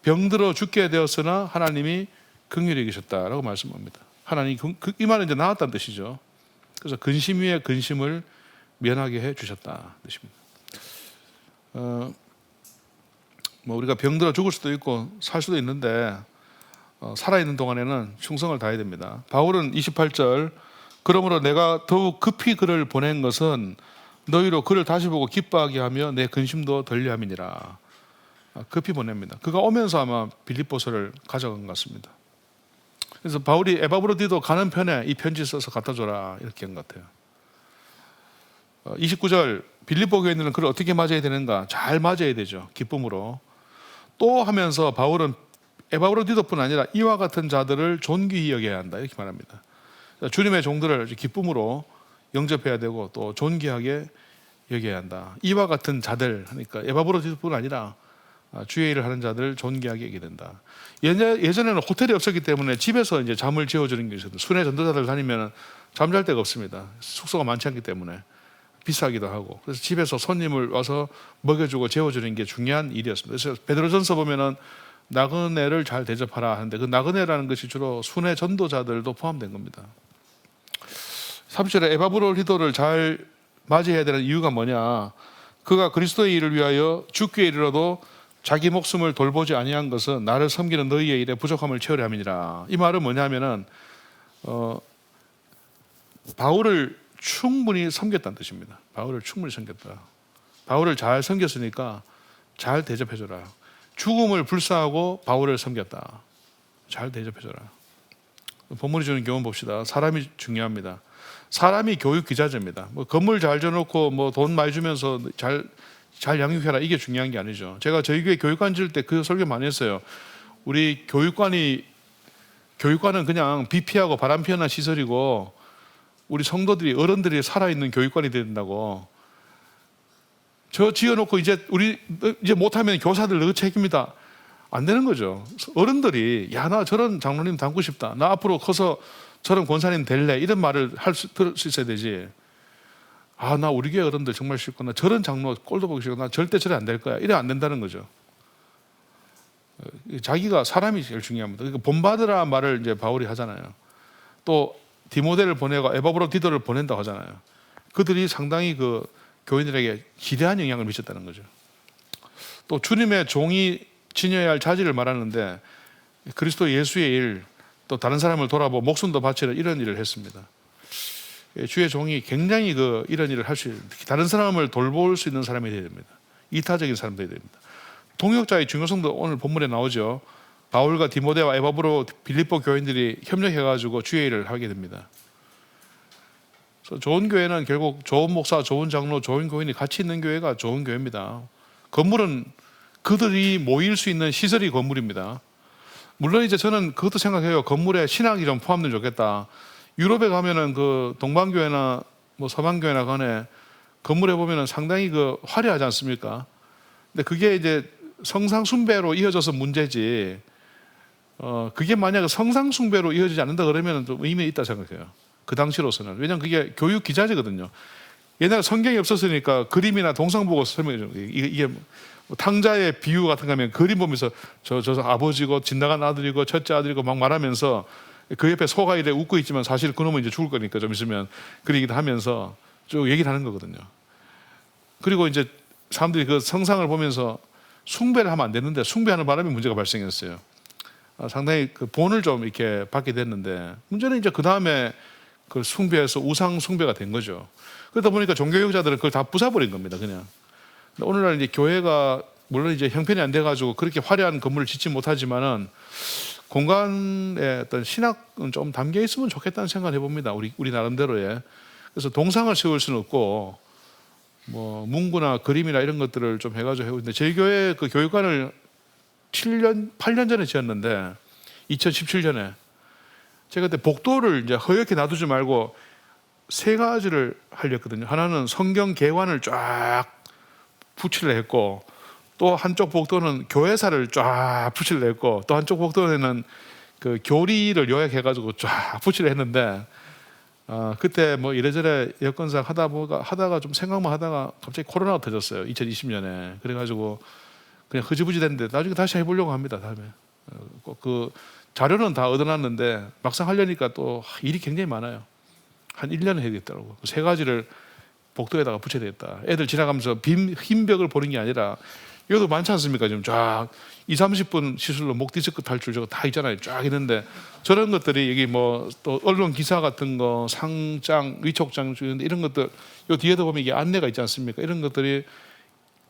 병들어 죽게 되었으나 하나님이 긍휼히 여기셨다라고 말씀합니다. 하나님 이 말은 이제 나았다는 뜻이죠. 그래서 근심 위에 근심을 면하게 해 주셨다 뜻입니다. 우리가 병들어 죽을 수도 있고 살 수도 있는데 살아있는 동안에는 충성을 다해야 됩니다. 바울은 28절 그러므로 내가 더욱 급히 그를 보낸 것은 너희로 그를 다시 보고 기뻐하게 하며 내 근심도 덜리함이니라. 급히 보냅니다. 그가 오면서 아마 빌립보서를 가져간 것 같습니다. 그래서 바울이 에바브로디도 가는 편에 이 편지 써서 갖다 줘라 이렇게 한 것 같아요. 29절 빌립보 교인들은 그를 어떻게 맞아야 되는가? 잘 맞아야 되죠. 기쁨으로. 또 하면서 바울은 에바브로디도뿐 아니라 이와 같은 자들을 존귀히 여겨야 한다 이렇게 말합니다. 주님의 종들을 기쁨으로 영접해야 되고 또 존귀하게 여겨야 한다. 이와 같은 자들 하니까 에바브로디도뿐 아니라 주의 일을 하는 자들 존귀하게 여기게 된다. 예전에는 호텔이 없었기 때문에 집에서 이제 잠을 재워주는 게 있었는데, 순회 전도자들 다니면 잠잘 데가 없습니다. 숙소가 많지 않기 때문에 비싸기도 하고, 그래서 집에서 손님을 와서 먹여주고 재워주는 게 중요한 일이었습니다. 그래서 베드로전서 보면은 나그네를 잘 대접하라 하는데, 그 나그네라는 것이 주로 순회 전도자들도 포함된 겁니다. 30절에 에바브로리도를 잘 맞이해야 되는 이유가 뭐냐? 그가 그리스도의 일을 위하여 죽기에 이르러도 자기 목숨을 돌보지 아니한 것은 나를 섬기는 너희의 일에 부족함을 채우려 함이니라. 이 말은 뭐냐면은 바울을 충분히 섬겼다는 뜻입니다. 바울을 충분히 섬겼다. 바울을 잘 섬겼으니까 잘 대접해줘라. 죽음을 불사하고 바울을 섬겼다. 잘 대접해줘라. 본문이 주는 교훈 봅시다. 사람이 중요합니다. 사람이 교육 기자재입니다. 뭐 건물 잘 줘놓고 뭐 돈 많이 주면서 잘 양육해라, 이게 중요한 게 아니죠. 제가 저희 교회 교육관 지을 때 그 설교 많이 했어요. 우리 교육관은 그냥 비 피하고 바람 피하는 시설이고, 우리 성도들이, 어른들이 살아있는 교육관이 돼야 된다고. 저 지어놓고 이제 못하면 교사들 너 책임이다, 안 되는 거죠. 어른들이 야, 나 저런 장로님 닮고 싶다, 나 앞으로 커서 저런 권사님 될래, 이런 말을 들을 수 있어야 되지. 아, 나 우리 교회 어른들 정말 싫고, 나 저런 장로 꼴도 보기 싫고, 나 절대 저래 안 될 거야, 이래 안 된다는 거죠. 자기가, 사람이 제일 중요합니다. 그러니까 본받으라 말을 이제 바울이 하잖아요. 또 디모데를 보내고 에바브로디도를 보낸다고 하잖아요. 그들이 상당히 그 교인들에게 기대한 영향을 미쳤다는 거죠. 또 주님의 종이 지녀야 할 자질을 말하는데, 그리스도 예수의 일, 또 다른 사람을 돌아보고 목숨도 바치는 이런 일을 했습니다. 주의 종이 굉장히 이런 일을 할 수 있는, 다른 사람을 돌볼 수 있는 사람이 되어야 됩니다. 이타적인 사람이 되어야 됩니다. 동역자의 중요성도 오늘 본문에 나오죠. 바울과 디모데와 에바브로 빌립보 교인들이 협력해가지고 주의 일을 하게 됩니다. 그래서 좋은 교회는 결국 좋은 목사, 좋은 장로, 좋은 교인이 같이 있는 교회가 좋은 교회입니다. 건물은 그들이 모일 수 있는 시설이 건물입니다. 물론 이제 저는 그것도 생각해요. 건물에 신학이 좀 포함되면 좋겠다. 유럽에 가면은 그 동방교회나 뭐 서방교회나 간에 건물에 보면은 상당히 화려하지 않습니까? 근데 그게 이제 성상숭배로 이어져서 문제지, 그게 만약 성상숭배로 이어지지 않는다 그러면 좀 의미 있다 생각해요. 그 당시로서는. 왜냐하면 그게 교육 기자재거든요. 옛날에 성경이 없었으니까 그림이나 동상 보고 설명해 주는 거예요. 이게 뭐 탕자의 비유 같은 거 하면 그림 보면서 저 아버지고 진나간 아들이고 첫째 아들이고 막 말하면서, 그 옆에 소가 이래 웃고 있지만 사실 그놈은 이제 죽을 거니까 좀 있으면, 그 얘기를 하면서 쭉 얘기를 하는 거거든요. 그리고 이제 사람들이 그 성상을 보면서 숭배를 하면 안 되는데 숭배하는 바람에 문제가 발생했어요. 상당히 그 본을 좀 이렇게 받게 됐는데, 문제는 이제 그 다음에 그 숭배에서 우상 숭배가 된 거죠. 그러다 보니까 종교개혁자들은 그걸 다 부숴버린 겁니다, 그냥. 오늘날 이제 교회가 물론 이제 형편이 안 돼가지고 그렇게 화려한 건물을 짓지 못하지만은 공간에 어떤 신학은 좀 담겨 있으면 좋겠다는 생각을 해봅니다. 우리 나름대로에. 그래서 동상을 세울 수는 없고, 뭐 문구나 그림이나 이런 것들을 좀 해가지고 해보는데, 저희 교회 그 교육관을 8년 전에 지었는데, 2017년에 제가 그때 복도를 이제 허옇게 놔두지 말고 3가지를 하려 했거든요. 하나는 성경 개관을 쫙 붙이려 했고, 또 한쪽 복도는 교회사를 쫙 붙이려 했고, 또 한쪽 복도에는 그 교리를 요약해가지고 쫙 붙이려 했는데, 그때 뭐 이래저래 여건상 하다가 좀 생각만 하다가 갑자기 코로나가 터졌어요. 2020년에. 그래가지고 그냥 흐지부지 됐는데, 나중에 다시 해보려고 합니다. 다음에 그 자료는 다 얻어놨는데 막상 하려니까 또 일이 굉장히 많아요. 한 1년 해야 되겠더라고. 3가지를 복도에다가 붙여야 되겠다. 애들 지나가면서 흰 벽을 보는 게 아니라, 여기도 많지 않습니까? 지금 쫙 20-30분 시술로 목 디스크 탈출 저거 다 있잖아요. 쫙 있는데, 저런 것들이 여기 뭐 또 언론 기사 같은 거, 상장, 위촉장 주는데 이런 것들, 요 뒤에도 보면 이게 안내가 있지 않습니까? 이런 것들이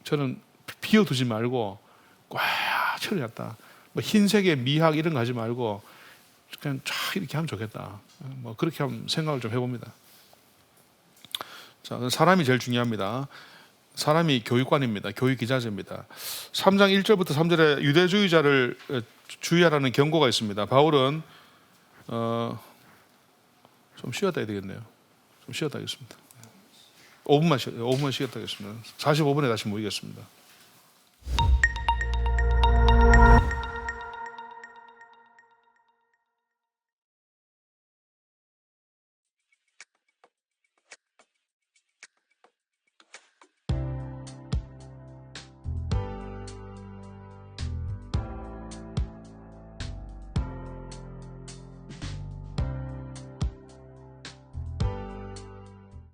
저는 비워두지 말고 꽉 채워놨다. 뭐 흰색의 미학 이런 거 하지 말고 그냥 쫙 이렇게 하면 좋겠다. 뭐 그렇게 한번 생각을 좀 해봅니다. 자, 사람이 제일 중요합니다. 사람이 교육관입니다. 교육 기자재입니다. 3장 1절부터 3절에 유대주의자를 주의하라는 경고가 있습니다. 바울은 좀 쉬었다 해야 되겠네요. 좀 쉬었다 하겠습니다. 5분만 쉬었다 하겠습니다. 45분에 다시 모이겠습니다.